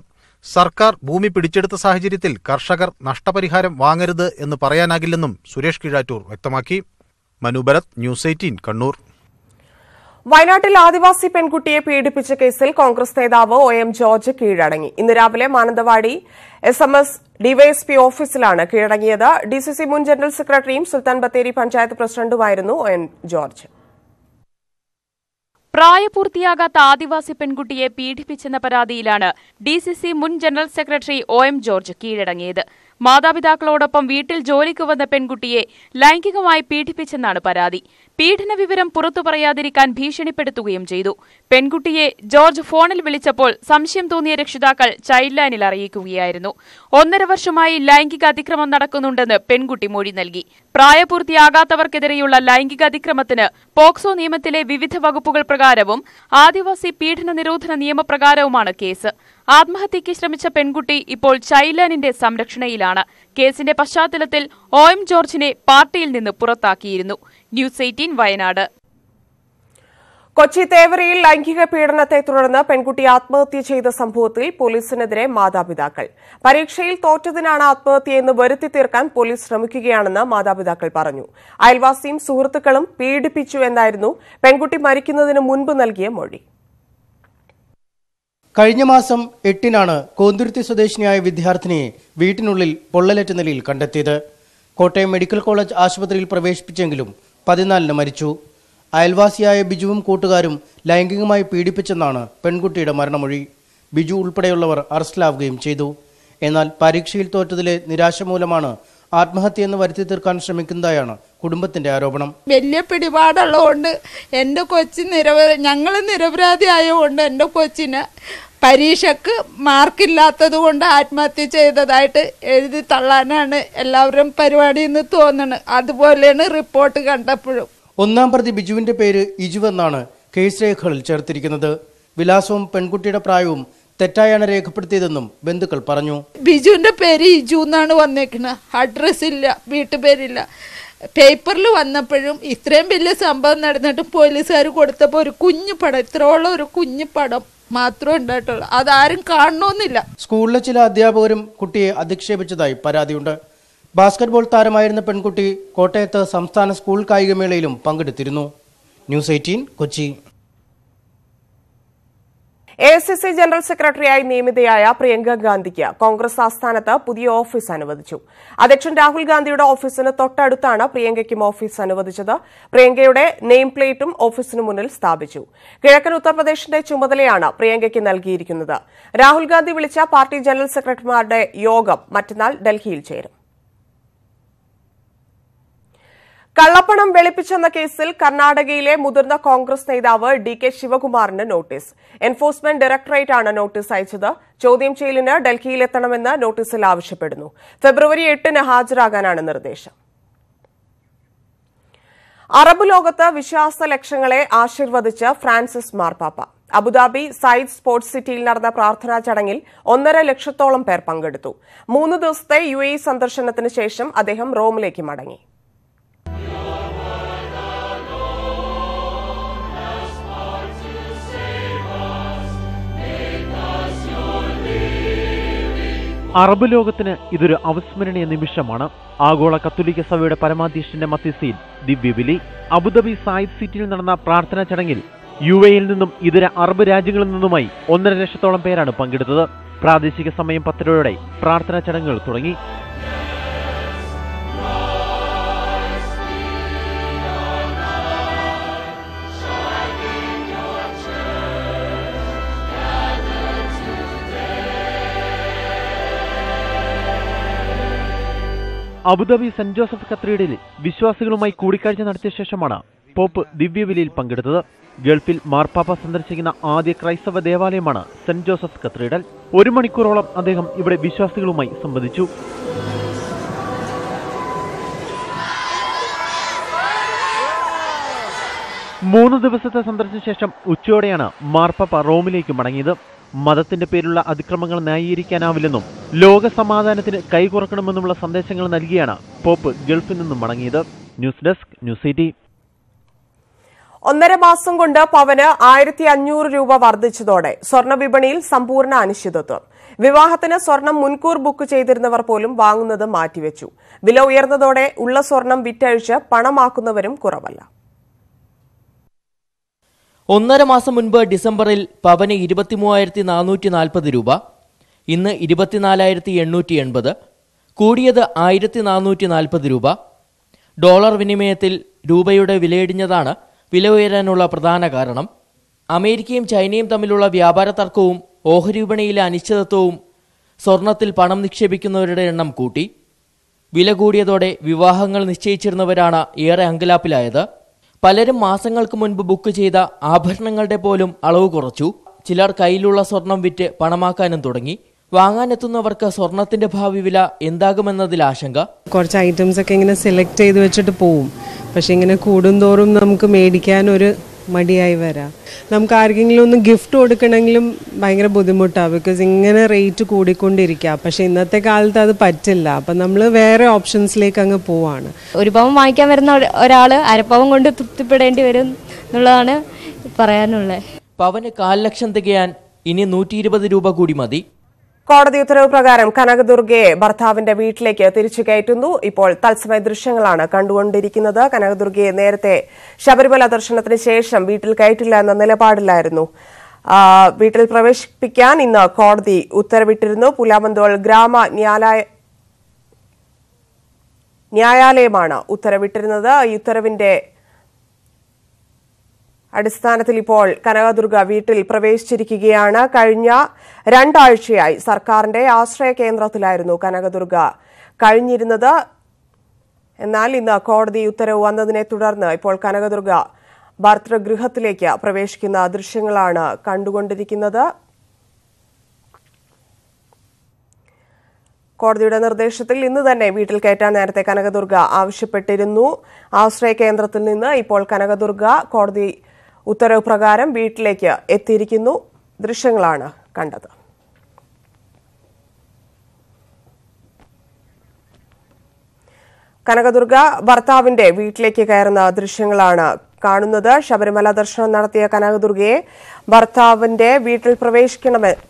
സർക്കാർ ഭൂമി പിടിച്ചെടുത്ത സാഹചര്യത്തിൽ കർഷകർ നഷ്ടപരിഹാരം വാങ്ങരുത് എന്ന് പറയാനാകില്ലെന്നും സുരേഷ് കീഴാറ്റൂർ വ്യക്തമാക്കി. മനു ഭരത്, ന്യൂസ് 18 കണ്ണൂർ. വയനാട്ടിൽ ആദിവാസി പെൺകുട്ടിയെ പീഡിപ്പിച്ച കേസിൽ കോൺഗ്രസ് നേതാവ് OM ജോർജ് കീഴടങ്ങി. ഇന്ന് രാവിലെ മാനന്തവാടി SMS ഡിവൈഎസ്പി ഓഫീസിലാണ് കീഴടങ്ങിയത്. DCC മുൻ ജനറൽ സെക്രട്ടറിയും സുൽത്താൻ ബത്തേരി പഞ്ചായത്ത് പ്രസിഡന്റുമായിരുന്നു OM ജോർജ്. പ്രായപൂർത്തിയാകാത്ത ആദിവാസി പെൺകുട്ടിയെ പീഡിപ്പിച്ചെന്ന പരാതിയിലാണ് DCC മുൻ ജനറൽ സെക്രട്ടറി OM ജോർജ് കീഴടങ്ങിയത്. മാതാപിതാക്കളോടൊപ്പം വീട്ടിൽ ജോലിക്ക് വന്ന പെൺകുട്ടിയെ ലൈംഗികമായി പീഡിപ്പിച്ചെന്നാണ് പരാതി. പീഡന വിവരം പുറത്തു പറയാതിരിക്കാൻ ഭീഷണിപ്പെടുത്തുകയും ചെയ്തു. പെൺകുട്ടിയെ ജോർജ് ഫോണിൽ വിളിച്ചപ്പോൾ സംശയം തോന്നിയ രക്ഷിതാക്കൾ ചൈൽഡ് ലൈനിൽ അറിയിക്കുകയായിരുന്നു. 1.5 വർഷമായി ലൈംഗിക അതിക്രമം നടക്കുന്നുണ്ടെന്ന് പെൺകുട്ടി മൊഴി നൽകി. പ്രായപൂർത്തിയാകാത്തവർക്കെതിരെയുള്ള ലൈംഗിക അതിക്രമത്തിന് പോക്സോ നിയമത്തിലെ വിവിധ വകുപ്പുകൾ പ്രകാരവും ആദിവാസി പീഡന നിരോധന നിയമപ്രകാരവുമാണ് കേസ്. ആത്മഹത്യയ്ക്ക് ശ്രമിച്ച പെൺകുട്ടി ഇപ്പോൾ ചൈൽഡ് ലൈനിന്റെ സംരക്ഷണയിലാണ്. കേസിന്റെ പശ്ചാത്തലത്തിൽ OM ജോർജിനെ പാർട്ടിയിൽ നിന്ന് പുറത്താക്കിയിരുന്നു. ന്യൂസ് 18 വയനാട്. കൊച്ചി തേവരയിൽ ലൈംഗിക പീഡനത്തെ തുടർന്ന് പെൺകുട്ടി ആത്മഹത്യ ചെയ്ത സംഭവത്തിൽ പോലീസിനെതിരെ മാതാപിതാക്കൾ. പരീക്ഷയിൽ തോറ്റതിനാണ് ആത്മഹത്യയെന്ന് വരുത്തി തീർക്കാൻ പോലീസ് ശ്രമിക്കുകയാണെന്ന് മാതാപിതാക്കൾ പറഞ്ഞു. അയൽവാസിയും സുഹൃത്തുക്കളും പീഡിപ്പിച്ചു എന്നായിരുന്നു പെൺകുട്ടി മരിക്കുന്നതിന് മുൻപ് നൽകിയ മൊഴി. കഴിഞ്ഞ മാസം 8-നാണ് കോന്തുരുത്തി സ്വദേശിനിയായ വിദ്യാർത്ഥിനിയെ വീട്ടിനുള്ളിൽ പൊള്ളലേറ്റ നിലയിൽ കണ്ടെത്തിയത്. കോട്ടയം മെഡിക്കൽ കോളേജ് ആശുപത്രിയിൽ പ്രവേശിപ്പിച്ചെങ്കിലും 14-ന് മരിച്ചു. അയൽവാസിയായ ബിജുവും കൂട്ടുകാരും ലൈംഗികമായി പീഡിപ്പിച്ചെന്നാണ് പെൺകുട്ടിയുടെ മരണമൊഴി. ബിജു ഉൾപ്പെടെയുള്ളവർ അറസ്റ്റിലാവുകയും ചെയ്തു. എന്നാൽ പരീക്ഷയിൽ തോറ്റതിലെ നിരാശ മൂലമാണ് ആത്മഹത്യയെന്ന് വരുത്തി തീർക്കാൻ ശ്രമിക്കുന്നതായാണ് കുടുംബത്തിന്റെ ആരോപണം. വലിയ പിടിപാടുള്ളതുകൊണ്ട് എൻ്റെ കൊച്ചി ഞങ്ങൾ നിരപരാധി ആയതുകൊണ്ട് എൻ്റെ കൊച്ചിന് പരീക്ഷക്ക് മാർക്കില്ലാത്തത് കൊണ്ട് ആത്മഹത്യ ചെയ്തതായിട്ട് എഴുതി തള്ളാനാണ് എല്ലാവരും പരിപാടിയിൽ നിന്ന് തോന്നുന്നത്. അതുപോലെയാണ് റിപ്പോർട്ട് കണ്ടപ്പോഴും. 1-ാം പ്രതി ബിജുവിന്റെ പേര് ഇജു എന്നാണ് കേസ് രേഖകളിൽ ചേർത്തിരിക്കുന്നത്. വിലാസവും പെൺകുട്ടിയുടെ പ്രായവും തെറ്റായാണ് രേഖപ്പെടുത്തിയതെന്നും ബന്ധുക്കൾ പറഞ്ഞു. ബിജുവിന്റെ പേര് ഇജു എന്നാണ് വന്നേക്കുന്നത്. അഡ്രസ് ഇല്ല, വീട്ടുപേരില്ല. പേപ്പറിൽ വന്നപ്പോഴും ഇത്രയും വലിയ സംഭവം നടന്നിട്ട് പോലീസുകാർ കൊടുത്തപ്പോൾ ഒരു കുഞ്ഞു പടം, ഇത്രയുള്ള ഒരു കുഞ്ഞു പടം മാത്രമേ ഉണ്ടായിട്ടുള്ളൂ. അതാരും കാണണമെന്നില്ല. സ്കൂളിലെ ചില അധ്യാപകരും കുട്ടിയെ അധിക്ഷേപിച്ചതായി പരാതിയുണ്ട്. ബാസ്കറ്റ്ബോൾ താരമായിരുന്ന പെൺകുട്ടി കോട്ടയത്ത് സംസ്ഥാന സ്കൂൾ കായികമേളയിലും പങ്കെടുത്തിരുന്നു. ന്യൂസ് 18 കൊച്ചി. AICC ജനറൽ സെക്രട്ടറിയായി നിയമിതയായ പ്രിയങ്ക ഗാന്ധിക്ക് കോൺഗ്രസ് ആസ്ഥാനത്ത് പുതിയ ഓഫീസ് അനുവദിച്ചു. അധ്യക്ഷൻ രാഹുൽ ഗാന്ധിയുടെ ഓഫീസിന് തൊട്ടടുത്താണ് പ്രിയങ്കയ്ക്കും ഓഫീസ് അനുവദിച്ചത്. പ്രിയങ്കയുടെ നെയിം പ്ലേറ്റും ഓഫീസിന് മുന്നിൽ സ്ഥാപിച്ചു. കിഴക്കൻ ഉത്തർപ്രദേശിന്റെ ചുമതലയാണ് പ്രിയങ്കയ്ക്ക് നൽകിയിരിക്കുന്നത്. രാഹുൽ ഗാന്ധി വിളിച്ച പാർട്ടി ജനറൽ സെക്രട്ടറിമാരുടെ യോഗം മറ്റന്നാൾ ഡൽഹിയിൽ ചേരും. കള്ളപ്പണം വെളുപ്പിച്ചെന്ന കേസിൽ കർണാടകയിലെ മുതിർന്ന കോൺഗ്രസ് നേതാവ് DK ശിവകുമാറിന് നോട്ടീസ്. എൻഫോഴ്സ്മെന്റ് ഡയറക്ടറേറ്റാണ് നോട്ടീസ് അയച്ചത്. ചോദ്യം ചെയ്യലിന് ഡൽഹിയിലെത്തണമെന്ന് നോട്ടീസിൽ ആവശ്യപ്പെടുന്നു. ഫെബ്രുവരി 8-ന് ഹാജരാകാനാണ് നിർദ്ദേശം. അറബ് ലോകത്ത് വിശ്വാസ ലക്ഷ്യങ്ങളെ ആശീർവദിച്ച് ഫ്രാൻസിസ് മാർപ്പാപ്പ. അബുദാബി സയ്യിദ് സ്പോർട്സ് സിറ്റിയിൽ നടന്ന പ്രാർത്ഥനാ ചടങ്ങിൽ 1.5 ലക്ഷത്തോളം പേർ പങ്കെടുത്തു. 3 ദിവസത്തെ UAE സന്ദർശനത്തിന് ശേഷം അദ്ദേഹം റോമിലേക്ക് മടങ്ങി. അറബ് ലോകത്തിന് ഇതൊരു അവിസ്മരണീയ നിമിഷമാണ്. ആഗോള കത്തോലിക്ക സഭയുടെ പരമാധ്യക്ഷന്റെ മധ്യസ്ഥയിൽ ദിവ്യബലി. അബുദാബി സയ്യിദ് സിറ്റിയിൽ നടന്ന പ്രാർത്ഥനാ ചടങ്ങിൽ UAE-യിൽ നിന്നും ഇതര അറബ് രാജ്യങ്ങളിൽ നിന്നുമായി 1.5 ലക്ഷത്തോളം പേരാണ് പങ്കെടുത്തത്. പ്രാദേശിക സമയം 10:00 പ്രാർത്ഥനാ ചടങ്ങുകൾ തുടങ്ങി. അബുദാബി സെന്റ് ജോസഫ് കത്തീഡ്രലിൽ വിശ്വാസികളുമായി കൂടിക്കാഴ്ച നടത്തിയ ശേഷമാണ് പോപ്പ് ദിവ്യബലിയിൽ പങ്കെടുത്തത്. ഗൾഫിൽ മാർപ്പാപ്പ സന്ദർശിക്കുന്ന ആദ്യ ക്രൈസ്തവ ദേവാലയമാണ് സെന്റ് ജോസഫ് കത്തീഡ്രൽ. 1 മണിക്കൂറോളം അദ്ദേഹം ഇവിടെ വിശ്വാസികളുമായി സംവദിച്ചു. മൂന്ന് ദിവസത്തെ സന്ദർശന ശേഷം ഉച്ചയോടെയാണ് മാർപ്പാപ്പ റോമിലേക്ക് മടങ്ങിയത്. മതത്തിന്റെ പേരിലുള്ള അതിക്രമങ്ങൾ ന്യായീകരിക്കാനാവില്ലെന്നും ലോക സമാധാനത്തിന് കൈകുറക്കണമെന്നുമുള്ള സന്ദേശങ്ങൾ നൽകിയാണ് പോപ്പ് ഗൾഫിൽ നിന്നും മടങ്ങിയത്. News desk news 18. 1.5 മാസം കൊണ്ട് പവന് 1500 രൂപ വർദ്ധിച്ചതോടെ സ്വർണ്ണ വിപണിയിൽ സമ്പൂർണ്ണ അനിശ്ചിതത്വം. വിവാഹത്തിന് സ്വർണം മുൻകൂർ ബുക്ക് ചെയ്തിരുന്നവർ പോലും വാങ്ങുന്നത് മാറ്റിവെച്ചു. വില ഉയർന്നതോടെ ഉള്ള സ്വർണം വിറ്റഴിച്ച് പണമാക്കുന്നവരും കുറവല്ല. 1.5 മാസം മുൻപ് ഡിസംബറിൽ പവന് 23,440 രൂപ, ഇന്ന് 24,880, കൂടിയത് 1,440 രൂപ. ഡോളർ വിനിമയത്തിൽ രൂപയുടെ വിലയിടിഞ്ഞതാണ് വില ഉയരാനുള്ള പ്രധാന കാരണം. അമേരിക്കയും ചൈനയും തമ്മിലുള്ള വ്യാപാര തർക്കവും ഓഹരി വിപണിയിലെ അനിശ്ചിതത്വവും സ്വർണത്തിൽ പണം നിക്ഷേപിക്കുന്നവരുടെ എണ്ണം കൂട്ടി. വില കൂടിയതോടെ വിവാഹങ്ങൾ നിശ്ചയിച്ചിരുന്നവരാണ് ഏറെ അങ്കലാപ്പിലായത്. പലരും മാസങ്ങൾക്ക് മുൻപ് ബുക്ക് ചെയ്ത ആഭരണങ്ങളുടെ പോലും അളവ് കുറച്ചു. ചിലർ കയ്യിലുള്ള സ്വർണം വിറ്റ് പണമാക്കാനും തുടങ്ങി. വാങ്ങാനെത്തുന്നവർക്ക് സ്വർണത്തിന്റെ ഭാവി വില എന്താകുമെന്നതിൽ ആശങ്ക. കുറച്ച് ഐറ്റംസ് ഒക്കെ ഇങ്ങനെ സെലക്ട് ചെയ്ത് വെച്ചിട്ട് പോവും, പക്ഷെ ഇങ്ങനെ കൂടുന്തോറും നമുക്ക് മേടിക്കാൻ ഒരു മടിയായി വരാം. നമുക്ക് ആർക്കെങ്കിലും ഒന്ന് ഗിഫ്റ്റ് കൊടുക്കണമെങ്കിലും ഭയങ്കര ബുദ്ധിമുട്ടാണ്, ബിക്കോസ് ഇങ്ങനെ റേറ്റ് കൂടിക്കൊണ്ടിരിക്കുക. പക്ഷെ ഇന്നത്തെ കാലത്ത് അത് പറ്റില്ല. അപ്പം നമ്മൾ വേറെ ഓപ്ഷൻസിലേക്ക് അങ്ങ് പോവാണ്. ഒരു പവൻ വാങ്ങിക്കാൻ വരുന്ന ഒരാൾ അരപ്പവൻ കൊണ്ട് തൃപ്തിപ്പെടേണ്ടി വരും എന്നുള്ളതാണ് പറയാനുള്ളത്. പവന് 1,00,000 ലക്ഷം തികയാൻ ഇനി 120 രൂപ കൂടി മതി. കോടതി ഉത്തരവ് പ്രകാരം കനകദുർഗയെ ഭർത്താവിന്റെ വീട്ടിലേക്ക് തിരിച്ചു കയറ്റുന്നു. ഇപ്പോൾ തത്സമയ ദൃശ്യങ്ങളാണ് കണ്ടുകൊണ്ടിരിക്കുന്നത്. കനകദുർഗയെ നേരത്തെ ശബരിമല ദർശനത്തിന് ശേഷം വീട്ടിൽ കയറ്റില്ല എന്ന നിലപാടിലായിരുന്നു. വീട്ടിൽ പ്രവേശിപ്പിക്കാൻ ഇന്ന് കോടതി ഉത്തരവിട്ടിരുന്നു. പുലാമന്തോൾ ഗ്രാമ ന്യായാലയമാണ് ഉത്തരവിട്ടിരുന്നത്. ഈ ഉത്തരവിന്റെ അടിസ്ഥാനത്തിൽ ഇപ്പോൾ കനകദുർഗ വീട്ടിൽ പ്രവേശിച്ചിരിക്കുകയാണ്. കഴിഞ്ഞ 2 ആഴ്ചയായി സർക്കാരിന്റെ ആശ്രയ കേന്ദ്രത്തിലായിരുന്നു കനകദുർഗ കഴിഞ്ഞിരുന്നത്. എന്നാൽ ഇന്ന് കോടതി ഉത്തരവ് വന്നതിനെ തുടർന്ന് ഇപ്പോൾ കനകദുർഗ ഭർതൃഗൃഹത്തിലേക്ക് പ്രവേശിക്കുന്ന ദൃശ്യങ്ങളാണ് കണ്ടുകൊണ്ടിരിക്കുന്നത്. കോടതിയുടെ നിർദ്ദേശത്തിൽ ഇന്ന് തന്നെ വീട്ടിൽ കയറ്റാൻ നേരത്തെ കനകദുർഗ ആവശ്യപ്പെട്ടിരുന്നു. ആശ്രയ കേന്ദ്രത്തിൽ നിന്ന് ഇപ്പോൾ കനകദുർഗ കോടതി ഉത്തരവ് പ്രകാരം വീട്ടിലേക്ക് എത്തിയിരിക്കുന്നു. ദൃശ്യങ്ങളാണ് കണ്ടത്. കനകദുർഗ ഭർത്താവിന്റെ വീട്ടിലേക്ക് കയറുന്ന ദൃശ്യങ്ങളാണ് കാണുന്നത്. ശബരിമല ദർശനം നടത്തിയ കനകദുർഗയെ ഭർത്താവിന്റെ വീട്ടിൽ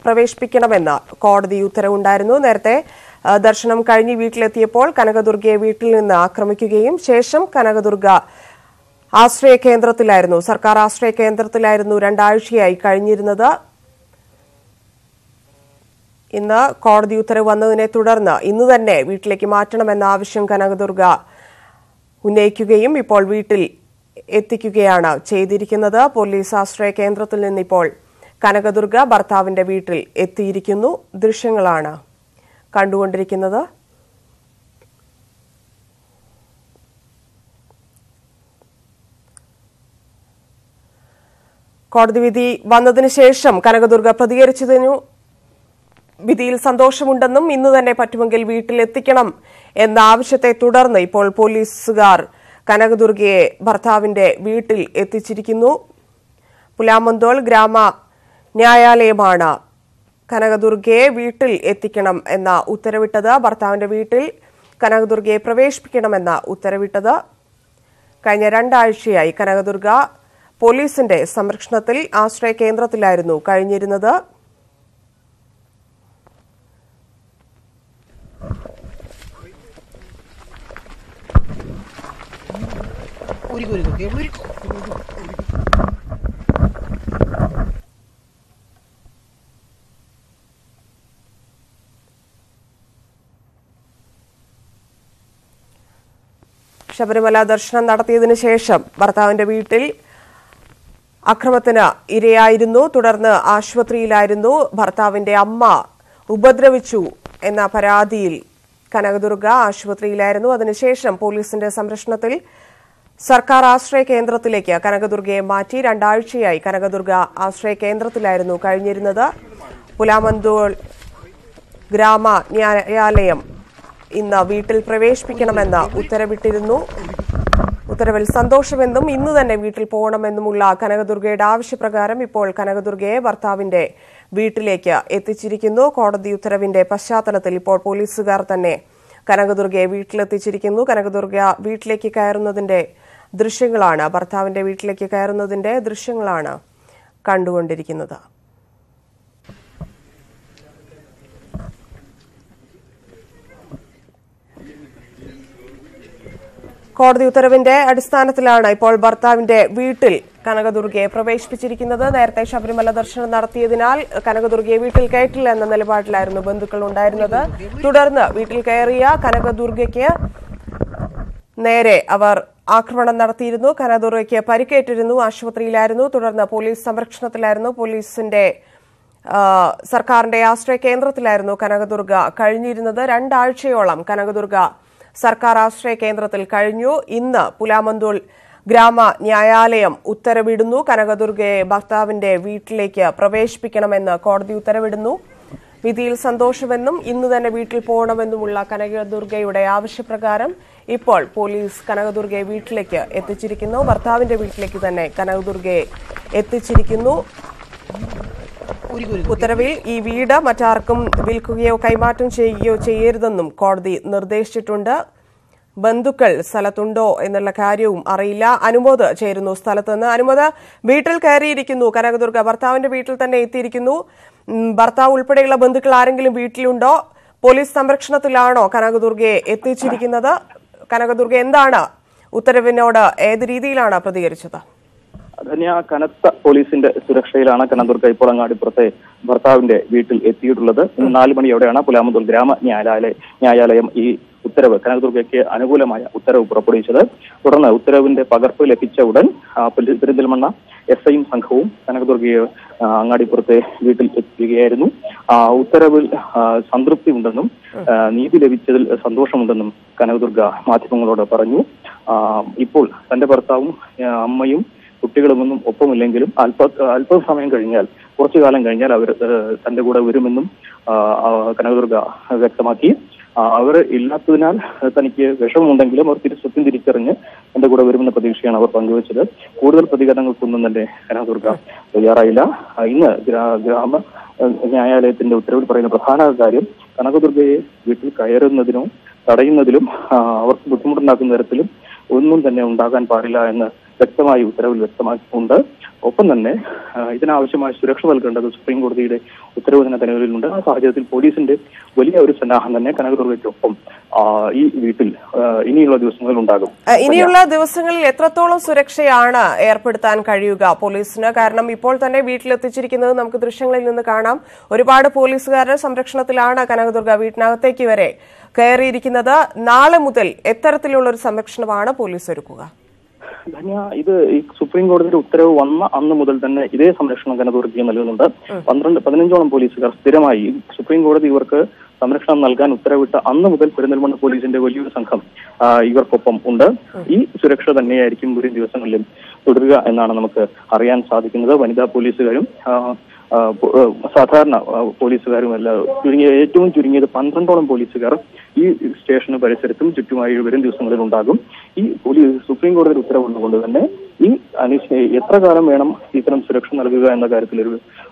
പ്രവേശിപ്പിക്കണമെന്ന് കോടതി ഉത്തരവുണ്ടായിരുന്നു. നേരത്തെ ദർശനം കഴിഞ്ഞ് വീട്ടിലെത്തിയപ്പോൾ കനകദുർഗയെ വീട്ടിൽ നിന്ന് ആക്രമിക്കുകയും ശേഷം കനകദുർഗ ആശ്രയ കേന്ദ്രത്തിലായിരുന്നു, സർക്കാർ ആശ്രയ കേന്ദ്രത്തിലായിരുന്നു 2 ആഴ്ചയായി കഴിഞ്ഞിരുന്നത്. ഇന്ന് കോടതി ഉത്തരവ് വന്നതിനെ തുടർന്ന് ഇന്ന് തന്നെ വീട്ടിലേക്ക് മാറ്റണമെന്ന ആവശ്യം കനകദുർഗ ഉന്നയിക്കുകയും ഇപ്പോൾ വീട്ടിൽ എത്തിക്കുകയാണ് ചെയ്തിരിക്കുന്നത്. പോലീസ് ആശ്രയ കേന്ദ്രത്തിൽ നിന്നിപ്പോൾ കനകദുർഗ ഭർത്താവിന്റെ വീട്ടിൽ എത്തിയിരിക്കുന്നു. ദൃശ്യങ്ങളാണ് കണ്ടുകൊണ്ടിരിക്കുന്നത്. കോടതി വിധി വന്നതിന് ശേഷം കനകദുർഗ പ്രതികരിച്ചതിനു വിധിയിൽ സന്തോഷമുണ്ടെന്നും ഇന്ന് തന്നെ പറ്റുമെങ്കിൽ വീട്ടിലെത്തിക്കണം എന്ന ആവശ്യത്തെ തുടർന്ന് ഇപ്പോൾ പോലീസുകാർ കനകദുർഗയെ ഭർത്താവിന്റെ വീട്ടിൽ എത്തിച്ചിരിക്കുന്നു. പുലാമന്തോൾ ഗ്രാമ ന്യായാലയമാണ് കനകദുർഗയെ വീട്ടിൽ എത്തിക്കണം എന്ന ഉത്തരവിട്ടത്. ഭർത്താവിന്റെ വീട്ടിൽ കനകദുർഗയെ പ്രവേശിപ്പിക്കണമെന്ന ഉത്തരവിട്ടത്. കഴിഞ്ഞ 2 ആഴ്ചയായി കനകദുർഗ പോലീസിന്റെ സംരക്ഷണത്തിൽ ആശ്രയ കേന്ദ്രത്തിലായിരുന്നു കഴിഞ്ഞിരുന്നത്. ശബരിമല ദർശനം നടത്തിയതിനു ശേഷം ഭർത്താവിന്റെ വീട്ടിൽ അക്രമത്തിന് ഇരയായിരുന്നു. തുടർന്ന് ആശുപത്രിയിലായിരുന്നു. ഭർത്താവിന്റെ അമ്മ ഉപദ്രവിച്ചു എന്ന പരാതിയിൽ കനകദുർഗ ആശുപത്രിയിലായിരുന്നു. അതിനുശേഷം പോലീസിന്റെ സംരക്ഷണത്തിൽ സർക്കാർ ആശ്രയ കേന്ദ്രത്തിലേക്ക് കനകദുർഗയെ മാറ്റി. 2 ആഴ്ചയായി കനകദുർഗ ആശ്രയ കേന്ദ്രത്തിലായിരുന്നു കഴിഞ്ഞിരുന്നത്. പുലാമന്തോൾ ഗ്രാമ ന്യായാലയം ഇന്ന് വീട്ടിൽ പ്രവേശിപ്പിക്കണമെന്ന് ഉത്തരവിട്ടിരുന്നു. ഉത്തരവിൽ സന്തോഷമെന്നും ഇന്ന് തന്നെ വീട്ടിൽ പോകണമെന്നുമുള്ള കനകദുർഗയുടെ ആവശ്യപ്രകാരം ഇപ്പോൾ കനകദുർഗയെ ഭർത്താവിന്റെ വീട്ടിലേക്ക് എത്തിച്ചിരിക്കുന്നു. കോടതി ഉത്തരവിന്റെ പശ്ചാത്തലത്തിൽ ഇപ്പോൾ പോലീസുകാർ തന്നെ കനകദുർഗയെ വീട്ടിലെത്തിച്ചിരിക്കുന്നു. കനകദുർഗ വീട്ടിലേക്ക് കയറുന്നതിന്റെ ദൃശ്യങ്ങളാണ്, ഭർത്താവിന്റെ വീട്ടിലേക്ക് കയറുന്നതിന്റെ ദൃശ്യങ്ങളാണ് കണ്ടുകൊണ്ടിരിക്കുന്നത്. കോടതി ഉത്തരവിന്റെ അടിസ്ഥാനത്തിലാണ് ഇപ്പോൾ ഭർത്താവിന്റെ വീട്ടിൽ കനകദുർഗയെ പ്രവേശിപ്പിച്ചിരിക്കുന്നത്. നേരത്തെ ശബരിമല ദർശനം നടത്തിയതിനാൽ കനകദുർഗയെ വീട്ടിൽ കയറ്റില്ല എന്ന നിലപാടിലായിരുന്നു ബന്ധുക്കൾ ഉണ്ടായിരുന്നത്. തുടർന്ന് വീട്ടിൽ കയറിയ കനകദുർഗയ്ക്ക് നേരെ അവർ ആക്രമണം നടത്തിയിരുന്നു. കനകദുർഗയ്ക്ക് പരിക്കേറ്റിരുന്നു, ആശുപത്രിയിലായിരുന്നു. തുടർന്ന് പോലീസ് സംരക്ഷണത്തിലായിരുന്നു. പോലീസിന്റെ സർക്കാരിന്റെ ആശ്രയ കേന്ദ്രത്തിലായിരുന്നു കനകദുർഗ കഴിഞ്ഞിരുന്നത്. 2 ആഴ്ചയോളം കനകദുർഗ സർക്കാർ ആശ്രയ കേന്ദ്രത്തിൽ കഴിഞ്ഞു. ഇന്ന് പുലാമന്തോൾ ഗ്രാമ ന്യായാലയം ഉത്തരവിടുന്നു. കനകദുർഗയെ ഭർത്താവിന്റെ വീട്ടിലേക്ക് പ്രവേശിപ്പിക്കണമെന്ന് കോടതി ഉത്തരവിടുന്നു. വിധിയിൽ സന്തോഷമെന്നും ഇന്ന് തന്നെ വീട്ടിൽ പോകണമെന്നുമുള്ള കനകദുർഗയുടെ ആവശ്യപ്രകാരം ഇപ്പോൾ പോലീസ് കനകദുർഗയെ വീട്ടിലേക്ക് എത്തിച്ചിരിക്കുന്നു. ഭർത്താവിന്റെ വീട്ടിലേക്ക് തന്നെ കനകദുർഗയെ എത്തിച്ചിരിക്കുന്നു. ഉത്തരവിൽ ഈ വീട് മറ്റാർക്കും വിൽക്കുകയോ കൈമാറ്റം ചെയ്യുകയോ ചെയ്യരുതെന്നും കോടതി നിർദ്ദേശിച്ചിട്ടുണ്ട്. ബന്ധുക്കൾ സ്ഥലത്തുണ്ടോ എന്നുള്ള കാര്യവും അറിയില്ല. അനുമോദ് ചേരുന്നു സ്ഥലത്തുനിന്ന്. അനുമോദ്, വീട്ടിൽ കയറിയിരിക്കുന്നു കനകദുർഗ, ഭർത്താവിന്റെ വീട്ടിൽ തന്നെ എത്തിയിരിക്കുന്നു. ഭർത്താവ് ഉൾപ്പെടെയുള്ള ബന്ധുക്കൾ ആരെങ്കിലും വീട്ടിലുണ്ടോ? പോലീസ് സംരക്ഷണത്തിലാണോ കനകദുർഗയെ എത്തിച്ചിരിക്കുന്നത്? കനകദുർഗ എന്താണ് ഉത്തരവിനോട് ഏത് രീതിയിലാണ് പ്രതികരിച്ചത്? ധന്യ, കനത്ത പോലീസിന്റെ സുരക്ഷയിലാണ് കനകദുർഗ ഇപ്പോൾ അങ്ങാടിപ്പുറത്തെ ഭർത്താവിന്റെ വീട്ടിൽ എത്തിയിട്ടുള്ളത്. ഇന്ന് 4 മണിയോടെയാണ് പുലാമന്തോൾ ഗ്രാമ ന്യായാലയം ഈ ഉത്തരവ് കനകദുർഗയ്ക്ക് അനുകൂലമായ ഉത്തരവ് പുറപ്പെടുവിച്ചത്. തുടർന്ന് ഉത്തരവിന്റെ പകർപ്പ് ലഭിച്ച ഉടൻ പെരിന്തൽമണ്ണ SIയും സംഘവും കനകദുർഗയെ അങ്ങാടിപ്പുറത്തെ വീട്ടിൽ എത്തിക്കുകയായിരുന്നു. ഉത്തരവിൽ സംതൃപ്തി ഉണ്ടെന്നും നീതി ലഭിച്ചതിൽ സന്തോഷമുണ്ടെന്നും കനകദുർഗ മാധ്യമങ്ങളോട് പറഞ്ഞു. ഇപ്പോൾ തന്റെ ഭർത്താവും അമ്മയും കുട്ടികളുമൊന്നും ഒപ്പമില്ലെങ്കിലും അല്പസമയം കഴിഞ്ഞാൽ, കുറച്ചു കാലം കഴിഞ്ഞാൽ അവർ തന്റെ കൂടെ വരുമെന്നും കനകദുർഗ വ്യക്തമാക്കി. അവർ ഇല്ലാത്തതിനാൽ തനിക്ക് വിഷമമുണ്ടെങ്കിലും അവർ സത്യം തിരിച്ചറിഞ്ഞ് എന്റെ കൂടെ വരുമെന്ന പ്രതീക്ഷയാണ് അവർ പങ്കുവച്ചത്. കൂടുതൽ പ്രതികരണങ്ങൾക്കൊന്നും തന്നെ കനകദുർഗ തയ്യാറായില്ല. ഇന്ന് ഗ്രാമ ന്യായാലയത്തിന്റെ ഉത്തരവിൽ പറയുന്ന പ്രധാന കാര്യം കനകദുർഗയെ വീട്ടിൽ കയറുന്നതിനോ തടയുന്നതിലും അവർക്ക് ബുദ്ധിമുട്ടുണ്ടാക്കുന്ന തരത്തിലും ഒന്നും തന്നെ ഉണ്ടാകാൻ പാടില്ല എന്ന് വ്യക്തമായി ഉത്തരവിൽ വ്യക്തമാക്കിയിട്ടുണ്ട്. ഒപ്പം തന്നെ ഇതിനാവശ്യമായ സുരക്ഷ നൽകേണ്ടത് സുപ്രീം കോടതിയുടെ ഉത്തരവ് തന്നെ നിലവിലുണ്ട്. ആ സാഹചര്യത്തിൽ പോലീസിന്റെ വലിയ ഒരു സന്നാഹം തന്നെ കനകദുർഗയ്ക്കൊപ്പം ഈ വീട്ടിൽ ഇനിയുള്ള ദിവസങ്ങളിൽ ഉണ്ടാകും. ഇനിയുള്ള ദിവസങ്ങളിൽ എത്രത്തോളം സുരക്ഷയാണ് ഏർപ്പെടുത്താൻ കഴിയുക പോലീസിന്? കാരണം ഇപ്പോൾ തന്നെ വീട്ടിലെത്തിച്ചിരിക്കുന്നത് നമുക്ക് ദൃശ്യങ്ങളിൽ നിന്ന് കാണാം. ഒരുപാട് പോലീസുകാരുടെ സംരക്ഷണത്തിലാണ് കനകദുർഗ വീട്ടിനകത്തേക്ക് വരെ കയറിയിരിക്കുന്നത്. നാളെ മുതൽ എത്തരത്തിലുള്ള ഒരു സംരക്ഷണമാണ് പോലീസ് ഒരുക്കുക? ധന്യ, ഇത് ഈ സുപ്രീം കോടതിയുടെ ഉത്തരവ് വന്ന അന്ന് മുതൽ തന്നെ ഇതേ സംരക്ഷണം കനകദുർഗയ്ക്ക് നൽകുന്നുണ്ട്. 15ഓളം പോലീസുകാർ സ്ഥിരമായി സുപ്രീം കോടതി ഇവർക്ക് സംരക്ഷണം നൽകാൻ ഉത്തരവിട്ട അന്ന് മുതൽ പെരിന്തൽമണ്ണ പോലീസിന്റെ വലിയൊരു സംഘം ഇവർക്കൊപ്പം ഉണ്ട്. ഈ സുരക്ഷ തന്നെയായിരിക്കും വരും ദിവസങ്ങളിലും തുടരുക എന്നാണ് നമുക്ക് അറിയാൻ സാധിക്കുന്നത്. വനിതാ പോലീസുകാരും സാധാരണ പോലീസുകാരുമെല്ലാം ഏറ്റവും ചുരുങ്ങിയത് 12ഓളം പോലീസുകാർ ഈ സ്റ്റേഷന് പരിസരത്തും ചുറ്റുമായി വരും ദിവസങ്ങളിൽ ഉണ്ടാകും. ഈ സുപ്രീം കോടതി ഉത്തരവുള്ളതുകൊണ്ട് തന്നെ ഈ എത്ര കാലം വേണം ഇത്തരം സുരക്ഷ നൽകുക എന്ന കാര്യത്തിൽ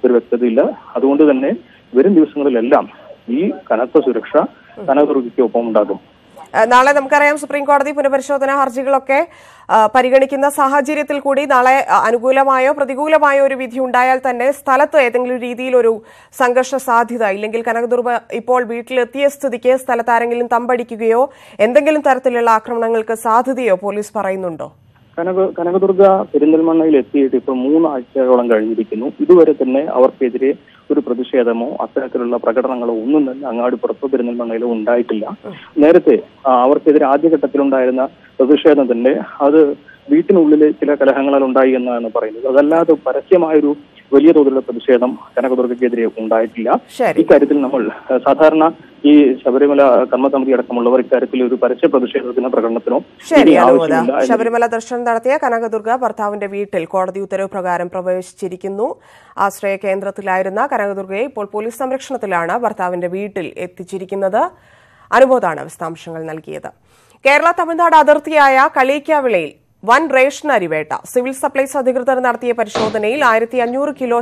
ഒരു വ്യക്തതയില്ല. അതുകൊണ്ട് തന്നെ വരും ദിവസങ്ങളിലെല്ലാം ഈ കനത്ത സുരക്ഷ കനകദുർഗയ്ക്കൊപ്പം ഉണ്ടാകും. നാളെ നമുക്കറിയാം സുപ്രീം കോടതി പുനഃപരിശോധനാ ഹർജികളൊക്കെ പരിഗണിക്കുന്ന സാഹചര്യത്തിൽ കൂടി നാളെ അനുകൂലമായോ പ്രതികൂലമായോ ഒരു വിധി ഉണ്ടായാൽ തന്നെ സ്ഥലത്ത് ഏതെങ്കിലും രീതിയിൽ ഒരു സംഘർഷ സാധ്യത ഇല്ലെങ്കിൽ കനകദുർഗ ഇപ്പോൾ വീട്ടിലെത്തിയ സ്ഥിതിക്ക് സ്ഥലത്ത് ആരെങ്കിലും തമ്പടിക്കുകയോ എന്തെങ്കിലും തരത്തിലുള്ള ആക്രമണങ്ങൾക്ക് സാധ്യതയോ പോലീസ് പറയുന്നുണ്ടോ? കനകദുർഗ പെരിന്തൽമണ്ണയിൽ എത്തിയിട്ട് ഇപ്പോൾ 3 ആഴ്ചയോളം കഴിഞ്ഞിരിക്കുന്നു. ഇതുവരെ തന്നെ അവർക്കെതിരെ ഒരു പ്രതിഷേധമോ അത്തരത്തിലുള്ള പ്രകടനങ്ങളോ ഒന്നും തന്നെ അങ്ങാടിപ്പുറത്തോ പെരിന്തൽമണ്ണയിലോ ഉണ്ടായിട്ടില്ല. നേരത്തെ അവർക്കെതിരെ ആദ്യഘട്ടത്തിലുണ്ടായിരുന്ന പ്രതിഷേധം തന്നെ അത് വീട്ടിനുള്ളിലെ ചില കലഹങ്ങളാൽ ഉണ്ടായി എന്നാണ് പറയുന്നത്. അതല്ലാതെ പരസ്യമായൊരു വലിയ തോതിലുള്ള പ്രതിഷേധം കനകദുർഗയ്ക്കെതിരെ ഉണ്ടായിട്ടില്ല. ഇക്കാര്യത്തിൽ നമ്മൾ സാധാരണ ഈ ശബരിമല കർമ്മസമിതി അടക്കമുള്ളവർ ഇക്കാര്യത്തിൽ ഒരു പരസ്യ പ്രതിഷേധത്തിനോ പ്രകടനത്തിനോ ശബരിമല ദർശനം നടത്തിയ കനകദുർഗ ഭർത്താവിന്റെ വീട്ടിൽ കോടതി ഉത്തരവ് പ്രകാരം പ്രവേശിച്ചിരിക്കുന്നു. ആശ്രയ കേന്ദ്രത്തിലായിരുന്ന കനകദുർഗയെ ഇപ്പോൾ പോലീസ് സംരക്ഷണത്തിലാണ് ഭർത്താവിന്റെ വീട്ടിൽ എത്തിച്ചിരിക്കുന്നത്. അനുമോദാണ് വിശദാംശങ്ങൾ നൽകിയത്. കേരള തമിഴ്നാട് അതിർത്തിയായ കളിയിക്കാവിളയിൽ വൻ റേഷൻ അരി വേട്ട. സിവിൽ സപ്ലൈസ് അധികൃതർ നടത്തിയ പരിശോധനയിൽ 1500 കിലോ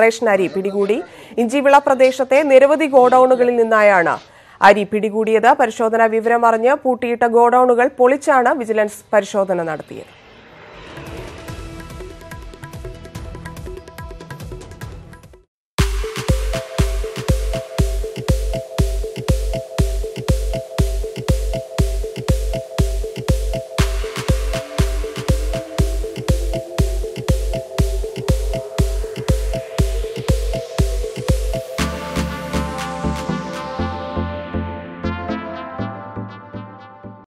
റേഷൻ അരി പിടികൂടി. ഇഞ്ചിവിള പ്രദേശത്തെ നിരവധി ഗോഡൌണുകളിൽ നിന്നായാണ് അരി പിടികൂടിയത്. പരിശോധനാ വിവരം അറിഞ്ഞ് പൂട്ടിയിട്ട ഗോഡൌണുകൾ പൊളിച്ചാണ് വിജിലൻസ് പരിശോധന നടത്തിയത്.